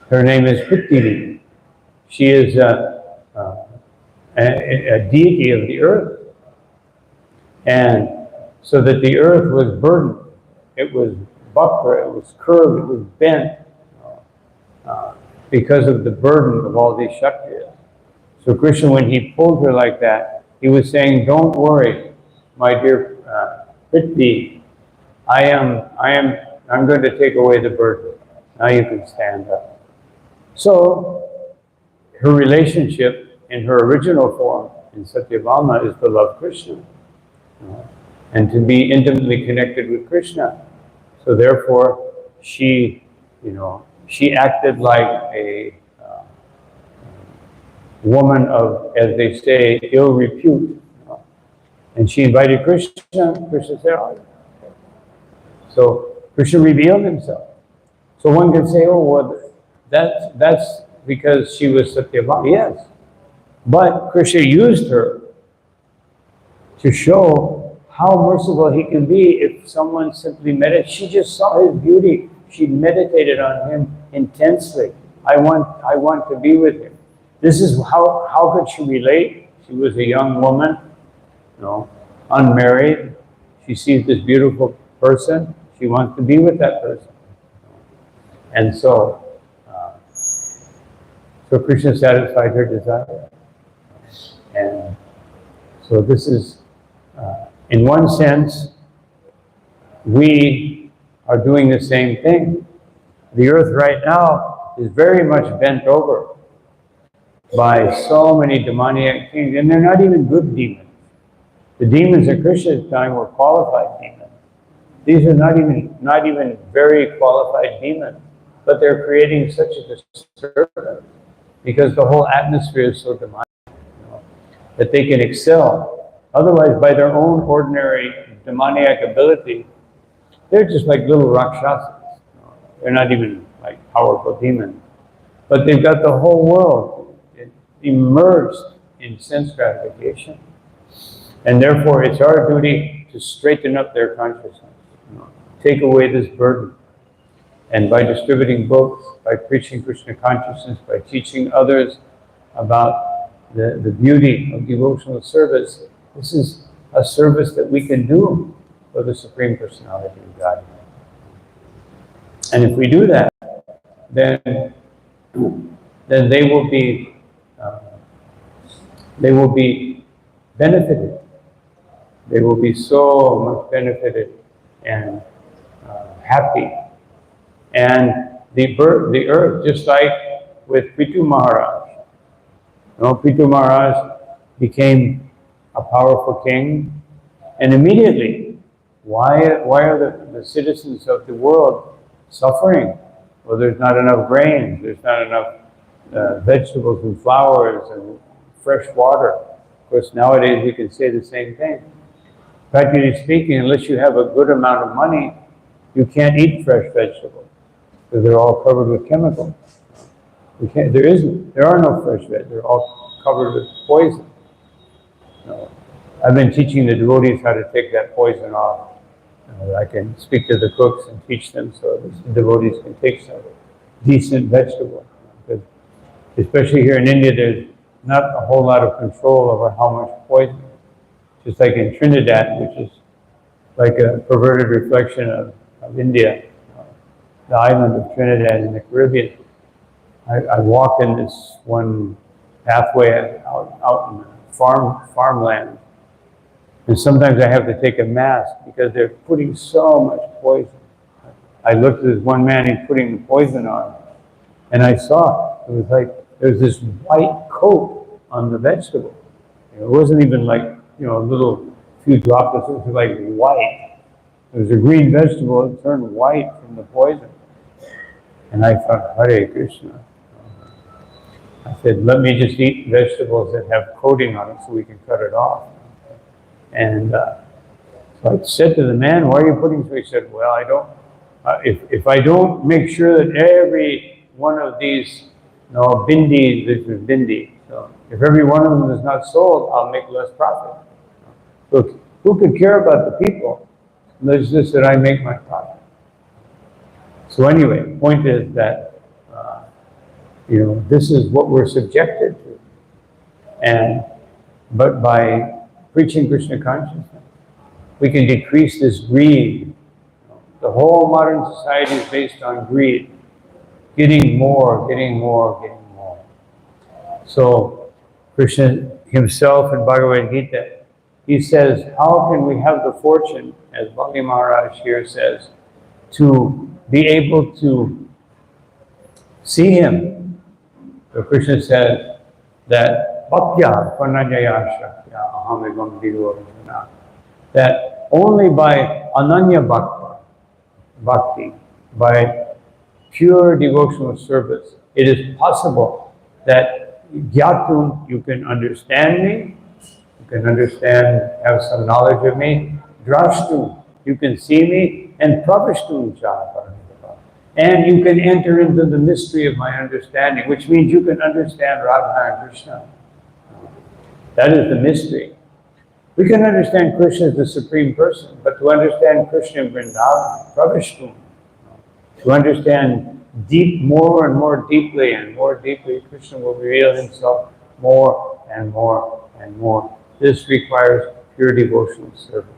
her name is Pittini. She is a deity of the earth. And so that the earth was burdened. It was bakra, it was curved, it was bent because of the burden of all these Kshatriyas. So Krishna, when he pulled her like that, he was saying, don't worry, my dear Pitti, I'm going to take away the burden. Now you can stand up. So her relationship in her original form in Satyabhama is to love Krishna and to be intimately connected with Krishna. So therefore, she acted like a woman of, as they say, ill repute. And she invited Krishna. Krishna said, oh. So Krishna revealed himself. So one can say, oh, well, that's because she was Satyabhama. Yes. But Krishna used her to show how merciful he can be if someone simply meditates. She just saw his beauty. She meditated on him intensely. I want to be with him. This is how could she relate? She was a young woman, unmarried. She sees this beautiful person. She wants to be with that person. And so Krishna satisfied her desire. And so this is, in one sense, we are doing the same thing. The earth right now is very much bent over by so many demoniac things, and they're not even good demons. The demons at Krishna's time were qualified demons. These are not even very qualified demons, but they're creating such a disturbance because the whole atmosphere is so demonic that they can excel. Otherwise, by their own ordinary demoniac ability, they're just like little rakshasas. They're not even like powerful demons, but they've got the whole world immersed in sense gratification, and therefore it's our duty to straighten up their consciousness, take away this burden. And by distributing books, by preaching Krishna consciousness, by teaching others about the beauty of devotional service, this is a service that we can do for the Supreme Personality of Godhead. And if we do that, then they will be benefited. They will be so much benefited and happy. And the earth, just like with Pitu Maharaj. Pitu Maharaj became a powerful king, and immediately, why are the citizens of the world suffering? Well, there's not enough grains, there's not enough vegetables and flowers and fresh water. Of course, nowadays we can say the same thing. Practically speaking, unless you have a good amount of money, you can't eat fresh vegetables because they're all covered with chemicals. There are no fresh vegetables. They're all covered with poison. I've been teaching the devotees how to take that poison off. I can speak to the cooks and teach them so the devotees can take some decent vegetables. Because especially here in India, there's not a whole lot of control over how much poison. Just like in Trinidad, which is like a perverted reflection of India, the island of Trinidad in the Caribbean. I walk in this one pathway out in the farmland, and sometimes I have to take a mask because they're putting so much poison. I looked at this one man, he's putting the poison on, and I saw it was like there's this white coat on the vegetable. It wasn't even like a little few droplets. It was like white. It was a green vegetable. It turned white from the poison. And I thought, Hare Krishna. I said, let me just eat vegetables that have coating on it so we can cut it off. And so I said to the man, why are you putting so? He said, well, I don't, if I don't make sure that every one of these, bindi, this is bindi. So if every one of them is not sold, I'll make less profit. So who could care about the people? It's just that I make my profit. So anyway, the point is that, this is what we're subjected to. But by preaching Krishna consciousness, we can decrease this greed. The whole modern society is based on greed. Getting more, getting more, getting more. So Krishna himself in Bhagavad Gita, he says, how can we have the fortune, as Bali Maharaj here says, to be able to see him? So Krishna says that bhaktya panajaya shakya ahamegam dirvajana, that only by ananya bhakti, by pure devotional service, it is possible that gyatun, you can understand me, you can understand, have some knowledge of me, drashtu, you can see me, and pravishtu cha, and you can enter into the mystery of my understanding, which means you can understand Radha and Krishna. That is the mystery. We can understand Krishna as the Supreme Person, but to understand Krishna in Vrindavan, pravishtu, to understand more and more deeply and more deeply, Krishna will reveal himself more and more and more. This requires pure devotional service.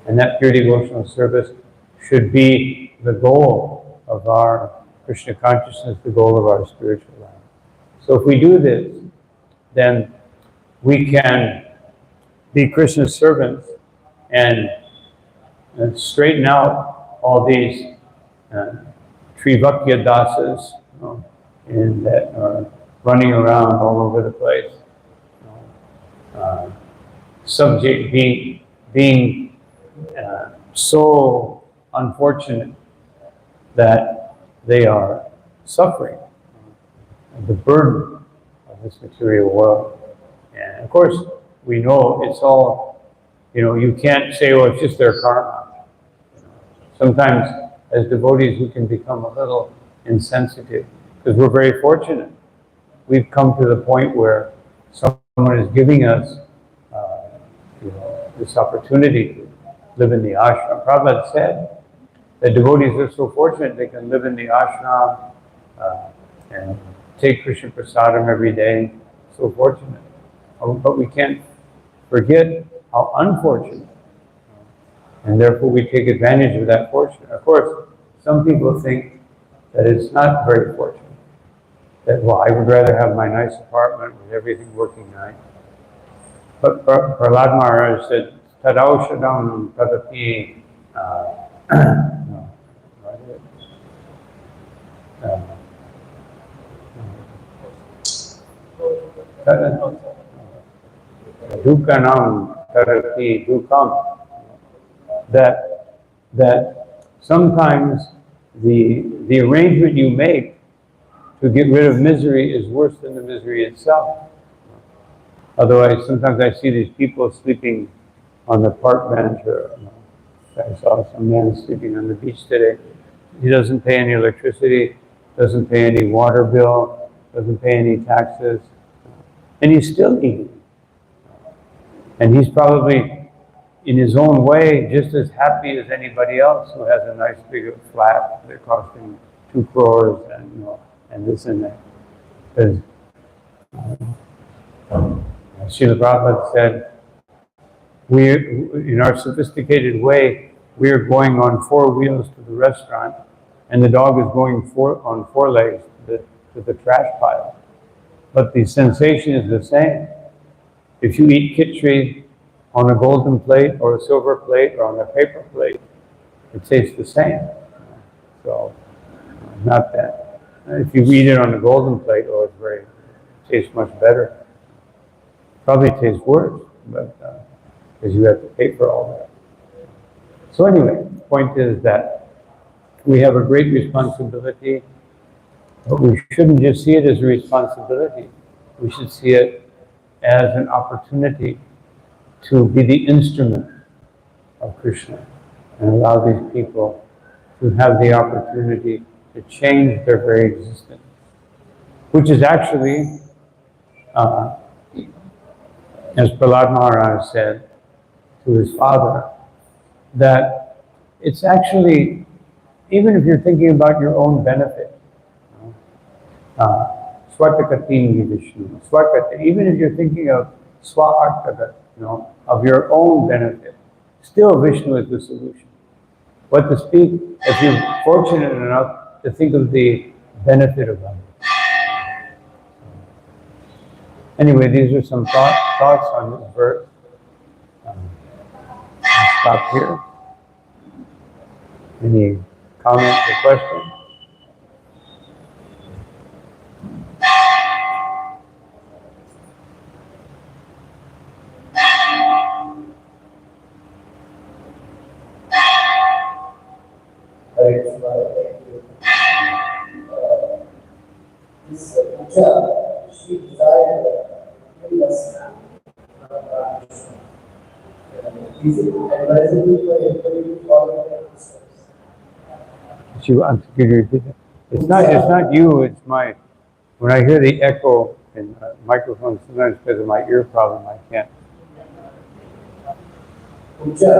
And that pure devotional service should be the goal of our Krishna consciousness, the goal of our spiritual life. So if we do this, then we can be Krishna's servants and straighten out all these Trivakya dasas that are running around all over the place. Subject being so unfortunate that they are suffering the burden of this material world. And of course, we know it's all, you can't say, oh, it's just their karma. Sometimes, as devotees, we can become a little insensitive because we're very fortunate. We've come to the point where someone is giving us this opportunity to live in the ashram. Prabhupada said that devotees are so fortunate they can live in the ashram and take Krishna Prasadam every day. So fortunate. But we can't forget how unfortunate. And therefore we take advantage of that fortune. Of course, some people think that it's not very fortunate. That, well, I would rather have my nice apartment with everything working nice. But Prasad Maharaj said, Tadaushadam tadapi Dukanam tarati dukam. That sometimes the arrangement you make to get rid of misery is worse than the misery itself. Otherwise, sometimes I see these people sleeping on the park bench, or I saw some man sleeping on the beach today. He doesn't pay any electricity, doesn't pay any water bill, doesn't pay any taxes, and he's still eating. And he's probably, in his own way, just as happy as anybody else who has a nice big flat that costs him 2 crores and and this and that. Because Srila Prabhupada said, we, in our sophisticated way, we are going on 4 wheels to the restaurant, and the dog is going on 4 legs to the trash pile. But the sensation is the same. If you eat khichdi on a golden plate or a silver plate or on a paper plate, it tastes the same. So, not that. If you eat it on a golden plate, it tastes much better. Probably tastes worse, but because you have to pay for all that. So anyway, the point is that we have a great responsibility, but we shouldn't just see it as a responsibility. We should see it as an opportunity to be the instrument of Krishna and allow these people to have the opportunity to change their very existence, which is actually, as Prasad Maharaj said to his father, that it's actually, even if you're thinking about your own benefit, Swartakatingi Vishnu, Swartakati, even if you're thinking of Swartaka, of your own benefit, still Vishnu is the solution. What to speak if you're fortunate enough to think of the benefit of others. Anyway, these are some thoughts on this verse. I'll stop here. Any comments or questions? This Kubja, she desired endless. Is it advisable for everybody to follow her footsteps? Could you repeat that? It's not you, it's my, when I hear the echo in the microphone, sometimes because of my ear problem, I can't. Kubja,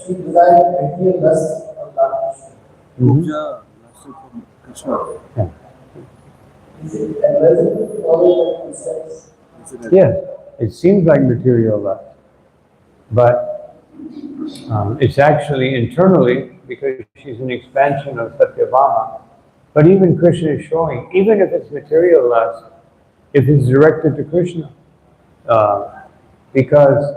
she desired material lust of Krishna. Kubja, lust from Krishna. Yeah. Is it advisable to follow her footsteps? Yes, it seems like material lust, but it's actually internally, because she's an expansion of Satyabhama. But even Krishna is showing, even if it's material lust, if it's directed to Krishna, because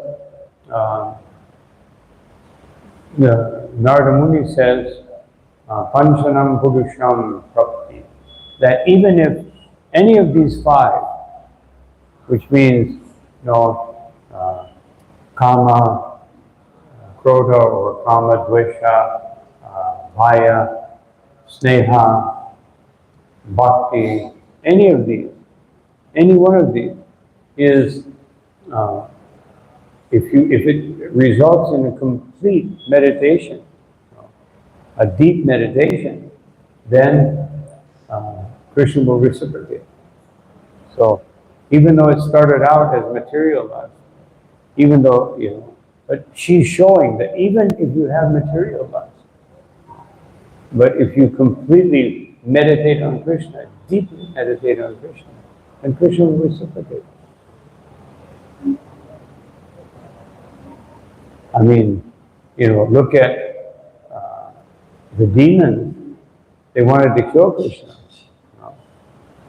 Narada Muni says, Panchanam Purusham Prapti, that even if any of these 5, which means, kama, krodha or kama, dvesha, bhaya, sneha, bhakti, any one of these is, if it results in a complete meditation, a deep meditation, then Krishna will reciprocate. So, even though it started out as material lust, even though, but she's showing that even if you have material lust, but if you completely meditate on Krishna, deeply meditate on Krishna, then Krishna will reciprocate. I mean, look at the demons. They wanted to kill Krishna.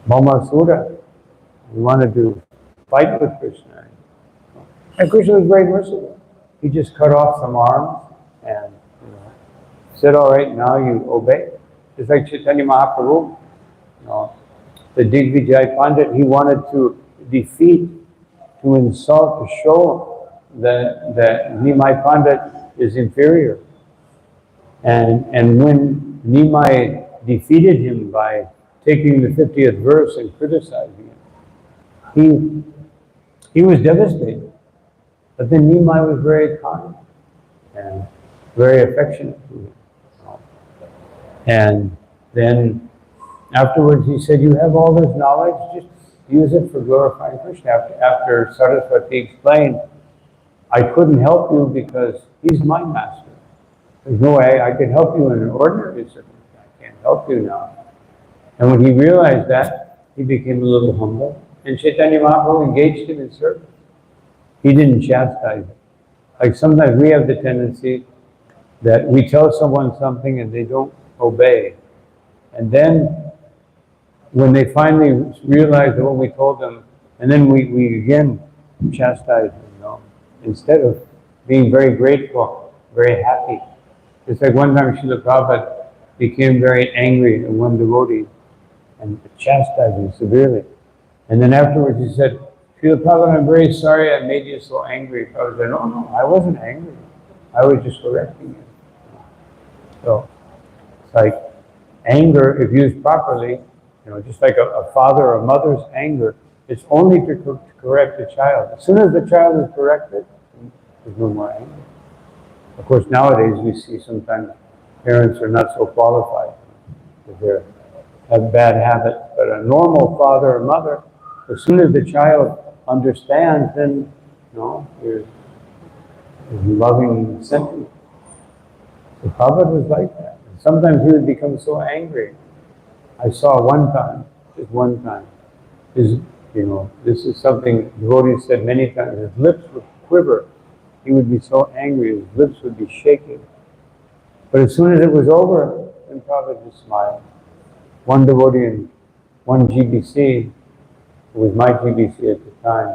Mathura, he wanted to fight with Krishna. And Krishna was very merciful. He just cut off some arms and said, all right, now you obey. It's like Chaitanya Mahaprabhu. the Digvijay Pandit, he wanted to defeat, to insult, to show that Nimai Pandit is inferior. And when Nimai defeated him by taking the 50th verse and criticizing it, he was devastated. But then Nimai was very kind and very affectionate to him. And then afterwards he said, you have all this knowledge, just use it for glorifying Krishna. After Saraswati explained, I couldn't help you because he's my master. There's no way I could help you in an ordinary circumstance. I can't help you now. And when he realized that, he became a little humble. And Chaitanya Mahaprabhu engaged him in service. He didn't chastise him. Like sometimes we have the tendency that we tell someone something and they don't obey. And then when they finally realize what we told them, and then we again chastise them, you know, instead of being very grateful, very happy. It's like one time Srila Prabhupada became very angry at one devotee and chastised him severely. And then afterwards he said, Srila Prabhupada, I'm very sorry I made you so angry. Prabhupada said, no, I wasn't angry. I was just correcting you. So it's like anger, if used properly, you know, just like a father or a mother's anger, it's only to correct the child. As soon as the child is corrected, there's no more anger. Of course, nowadays we see sometimes parents are not so qualified because they have bad habits. But a normal father or mother, as soon as the child understands, then you know, there's loving sentiment. So Prabhupada was like that. And sometimes he would become so angry. I saw just one time, this is something devotees said many times, his lips would quiver. He would be so angry, his lips would be shaking. But as soon as it was over, then Prabhupada just smiled. One devotee in one GBC, it was my GBC at the time,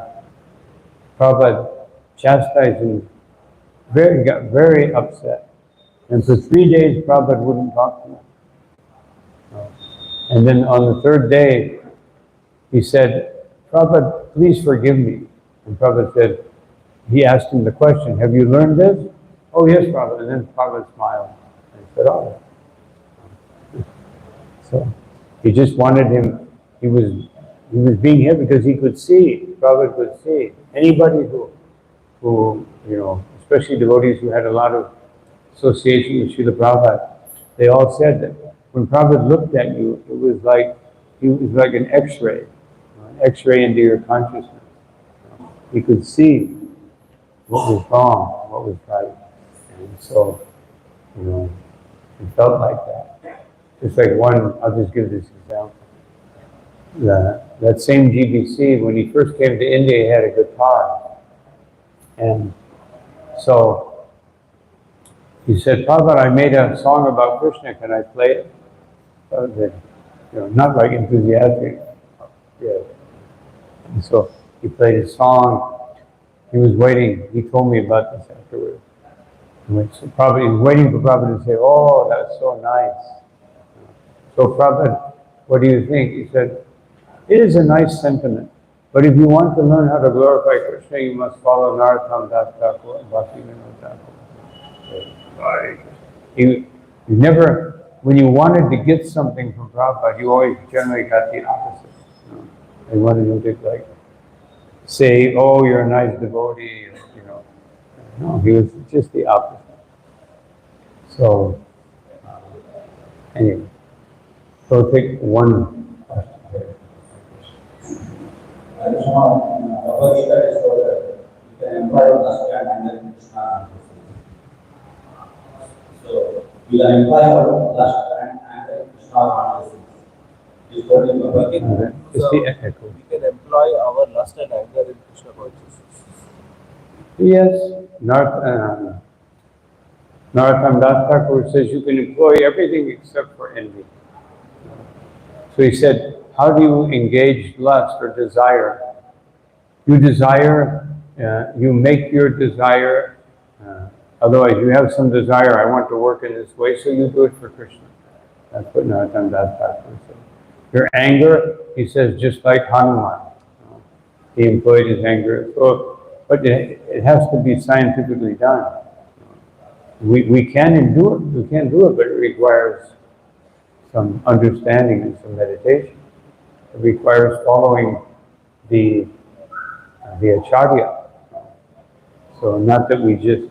Prabhupada chastised him, got very upset. And for 3 days, Prabhupada wouldn't talk to him. And then on the third day, he said, Prabhupada, please forgive me. And Prabhupada said, he asked him the question, have you learned this? Oh yes, Prabhupada. And then Prabhupada smiled and said, oh. So he just wanted him, he was being here because he could see, Prabhupada could see. Anybody who you know, especially devotees who had a lot of association with Srila Prabhupada, they all said that when Prabhupada looked at you, it was like an X-ray, an X-ray into your consciousness. He could see what was wrong, what was right. And so, you know, it felt like that. Just like I'll just give this example. That same GBC, when he first came to India, he had a guitar. And so he said, Prabhupada, I made a song about Krishna, can I play it? Prabhupada said, you know, not like enthusiastic. Yeah. And so he played his song. He was waiting. He told me about this afterwards. So probably he was waiting for Prabhupada to say, oh, that's so nice. So Prabhupada, what do you think? He said, it is a nice sentiment. But if you want to learn how to glorify Krishna, you must follow Narottam Das Thakur and Bhakti Vinod Thakur. You never, when you wanted to get something from Prabhupada, you always generally got the opposite. You know? They wanted you to like say, oh, you're a nice devotee, you know. No, he was just the opposite. So, anyway, so take one question. I just want Bhagavad Gita is told that you can employ lust and then Krishna. So you can employ lust and then Krishna. Is told in Bhagavad Gita. It's the echo. We can employ our lust and anger in Krishna consciousness. Yes, Narottam Das Thakur says you can employ everything except for envy. So he said, how do you engage lust or desire? You desire, you make your desire, otherwise you have some desire, I want to work in this way, so you do it for Krishna. That's what Narottam Das Thakur said. Your anger, he says, just like Hanuman. He employed his anger. So, but it has to be scientifically done. We can do it, but it requires some understanding and some meditation. It requires following the acharya. So not that we just,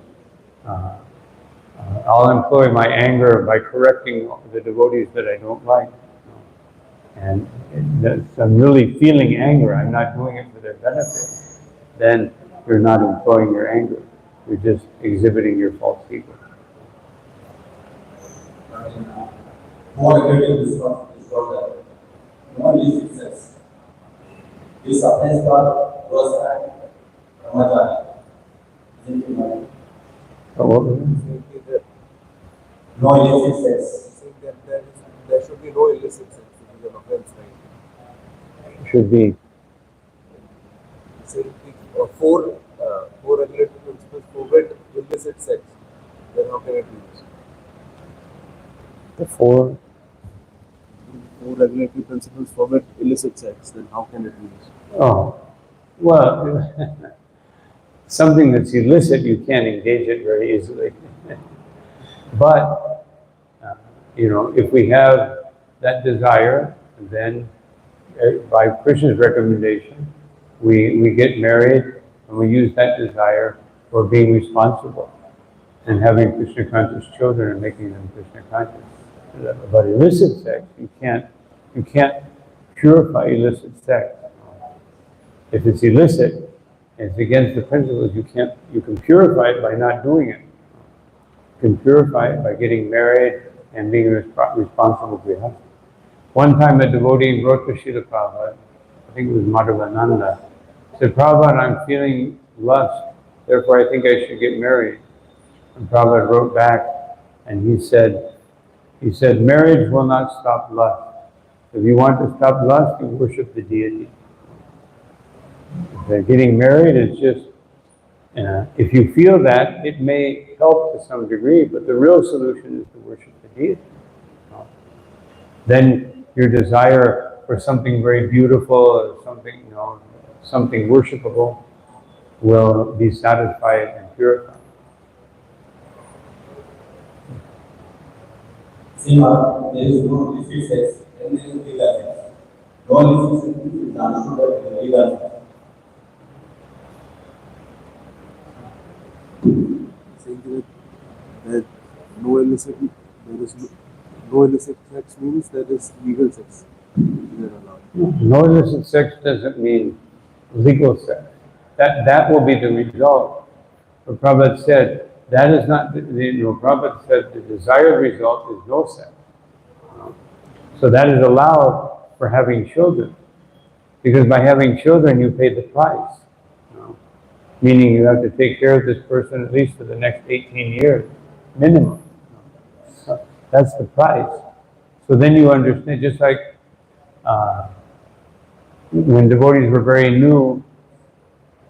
I'll employ my anger by correcting the devotees that I don't like. And I'm really feeling anger, I'm not doing it for their benefit. Then you're not employing your anger. You're just exhibiting your false ego. More aggressive is not no illicit sex. This applies for Prasad Brahmachari. Isn't it, Mother? What was it? Saying that, No illicit sex. saying that there should be no illicit sex. It is an offense, right? Should be. Saying four regulatory principles forbid illicit sex. Then how can it be used? The four. Four regulatory principles forbid illicit sex. Then how can it be used? Oh, well, something that's illicit, you can't engage it very easily. But, if we have that desire, then by Krishna's recommendation, we get married and we use that desire for being responsible and having Krishna conscious children and making them Krishna conscious. But illicit sex, you can't purify illicit sex. If it's illicit, it's against the principles. You can purify it by not doing it. You can purify it by getting married and being responsible for your husband. One time a devotee wrote to Srila Prabhupada, I think it was Madhavananda, said, Prabhupada, I'm feeling lust, therefore I think I should get married. And Prabhupada wrote back and he said, marriage will not stop lust. If you want to stop lust, you worship the deity. Getting married is just, if you feel that, it may help to some degree, but the real solution is to worship the deity. Then your desire for something very beautiful, or something worshipable, will be satisfied and purified. See, Mother, there is no illicit sex and there is legal sex. No illicit sex is understood as legal sex. Saying that no illicit sex means there is legal sex. They're allowed. No illicit sex doesn't mean legal sex. That will be the result. But Prabhupada said, that is not, Prabhupada said the desired result is no sex. So that is allowed for having children. Because by having children, you pay the price. Meaning you have to take care of this person at least for the next 18 years, minimum. So that's the price. So then you understand, just like when devotees were very new,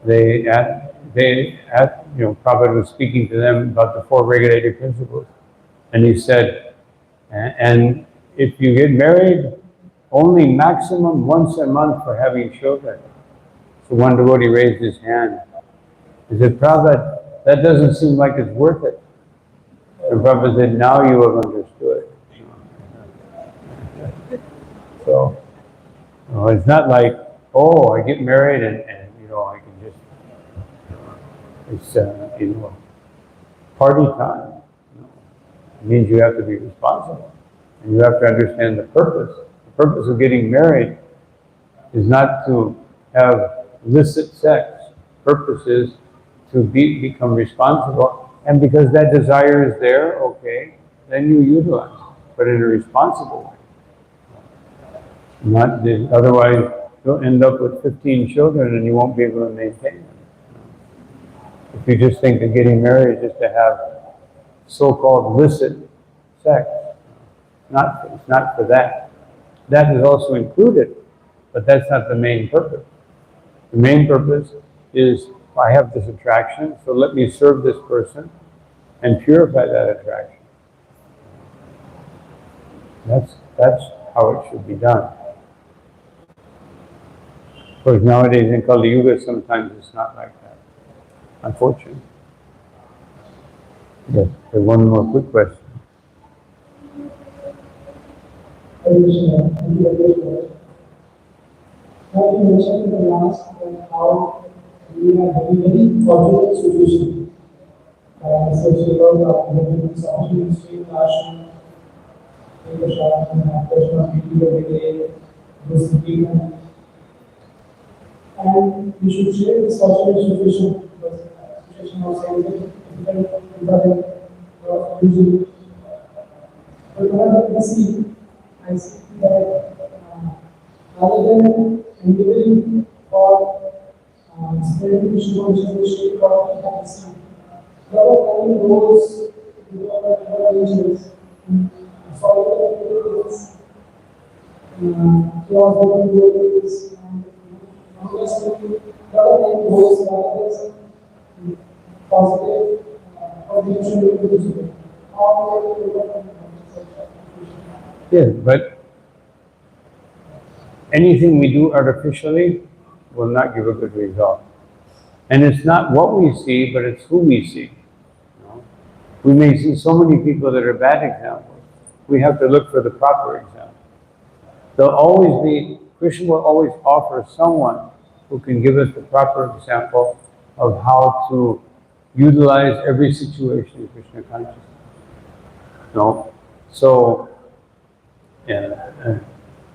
Prabhupada was speaking to them about the four regulated principles. And he said, and if you get married, only maximum once a month for having children. So one devotee raised his hand. He said, Prabhupada, that doesn't seem like it's worth it. And Prabhupada said, now you have understood. So, it's not like, oh, I get married and I can just, it's, party time. It means you have to be responsible. And you have to understand the purpose. The purpose of getting married is not to have illicit sex. The purpose is to become responsible. And because that desire is there, okay, then you utilize it, but in a responsible way. Otherwise, you'll end up with 15 children and you won't be able to maintain them. If you just think that getting married is just to have so-called illicit sex, it's not for that. That is also included, but that's not the main purpose. The main purpose is, I have this attraction, so let me serve this person and purify that attraction. That's how it should be done. course, nowadays in Kali Yuga, sometimes it's not like that, unfortunately. Yes, there's one more quick question. Now you mentioned in the last how we are having very fortunate situation. Especially about having something stream ashram, in the shop, and Krishna meeting every day, this people. And we should share this fortunate situation because situation was difficult, usually. But whenever I see that rather than endeavoring for spreading Krishna consciousness or fantasy, there are many roles to our religions. Follow the rules, close the rules, and understanding there are many roles rather than positive or neutral rules. Yes, but anything we do artificially will not give a good result. And it's not what we see, but it's who we see. You know? We may see so many people that are bad examples. We have to look for the proper example. There'll always be, Krishna will always offer someone who can give us the proper example of how to utilize every situation in Krishna consciousness. No? So, the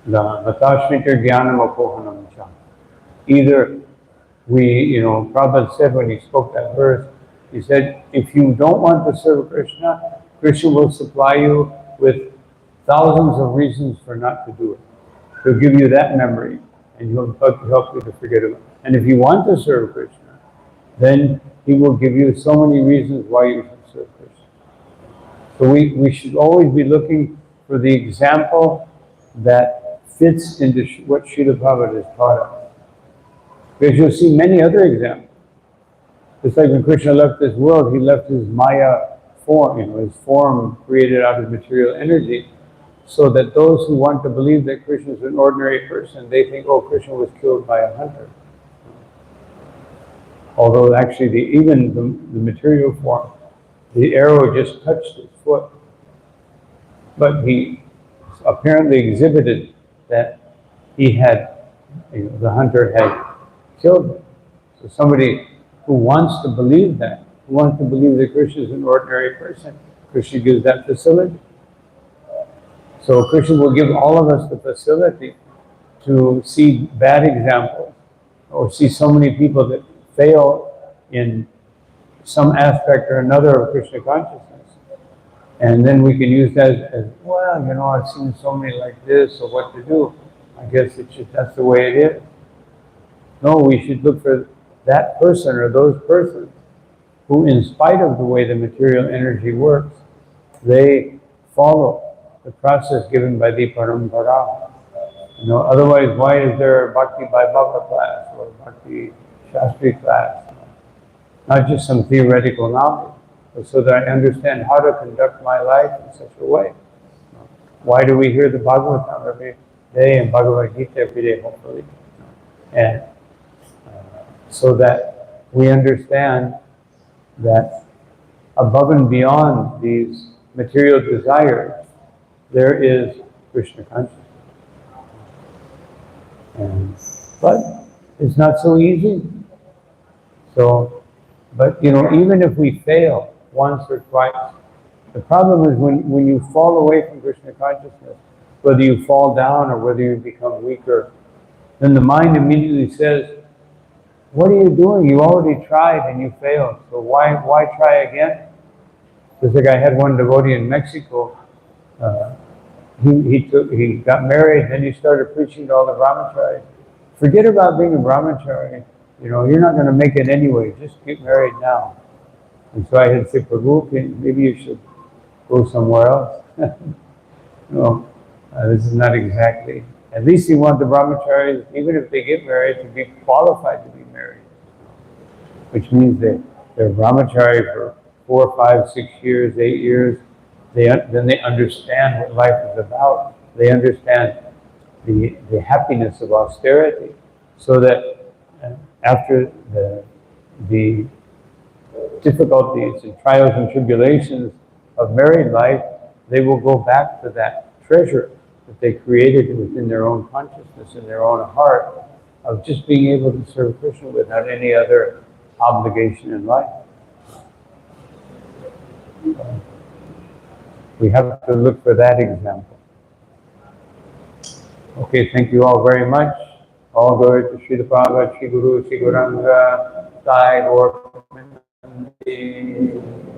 Vatashmita Jnanam Apohanam Cha. Either we, Prabhupada said when he spoke that verse, he said, if you don't want to serve Krishna, Krishna will supply you with thousands of reasons for not to do it. He'll give you that memory, and he'll help you to forget it. And if you want to serve Krishna, then he will give you so many reasons why you should serve Krishna. So we should always be looking for the example that fits into what Srila Prabhupada has taught us. Because you'll see many other examples. Just like when Krishna left this world, he left his Maya form, his form created out of material energy, so that those who want to believe that Krishna is an ordinary person, they think, oh, Krishna was killed by a hunter. Although actually even the material form, the arrow just touched his foot. But he apparently exhibited that he had, the hunter had killed him. So somebody who wants to believe that, who wants to believe that Krishna is an ordinary person, Krishna gives that facility. So Krishna will give all of us the facility to see bad examples or see so many people that fail in some aspect or another of Krishna consciousness. And then we can use that as, well, I've seen so many like this, so what to do? I guess that's the way it is. No, we should look for that person or those persons who, in spite of the way the material energy works, they follow the process given by the Parampara. Otherwise, why is there a Bhakti by Bhava class or Bhakti Shastri class? Not just some theoretical knowledge, but so that I understand how to conduct my life in such a way. Why do we hear the Bhagavatam every day and Bhagavad Gita every day, hopefully? And so that we understand that above and beyond these material desires, there is Krishna consciousness. But it's not so easy. But even if we fail once or twice, the problem is when you fall away from Krishna consciousness, whether you fall down or whether you become weaker, then the mind immediately says, what are you doing? You already tried and you failed, so why try again? Just like I had one devotee in Mexico, he got married, then he started preaching to all the brahmacharis. Forget about being a brahmachari. You're not going to make it anyway. Just get married now. And so I had said, Prabhu, maybe you should go somewhere else. This is not exactly. At least you want the brahmacharis, even if they get married, to be qualified to be married. Which means they're brahmachari for 4, 5, 6 years, 8 years. Then they understand what life is about. They understand the happiness of austerity. so that after the difficulties and trials and tribulations of married life, they will go back to that treasure that they created within their own consciousness, in their own heart, of just being able to serve Krishna without any other obligation in life. We have to look for that example. Okay, thank you all very much. All glory to Srila Prabhupada, Sri Guru, Sri Gauranga, Sai Gaur Premanandi.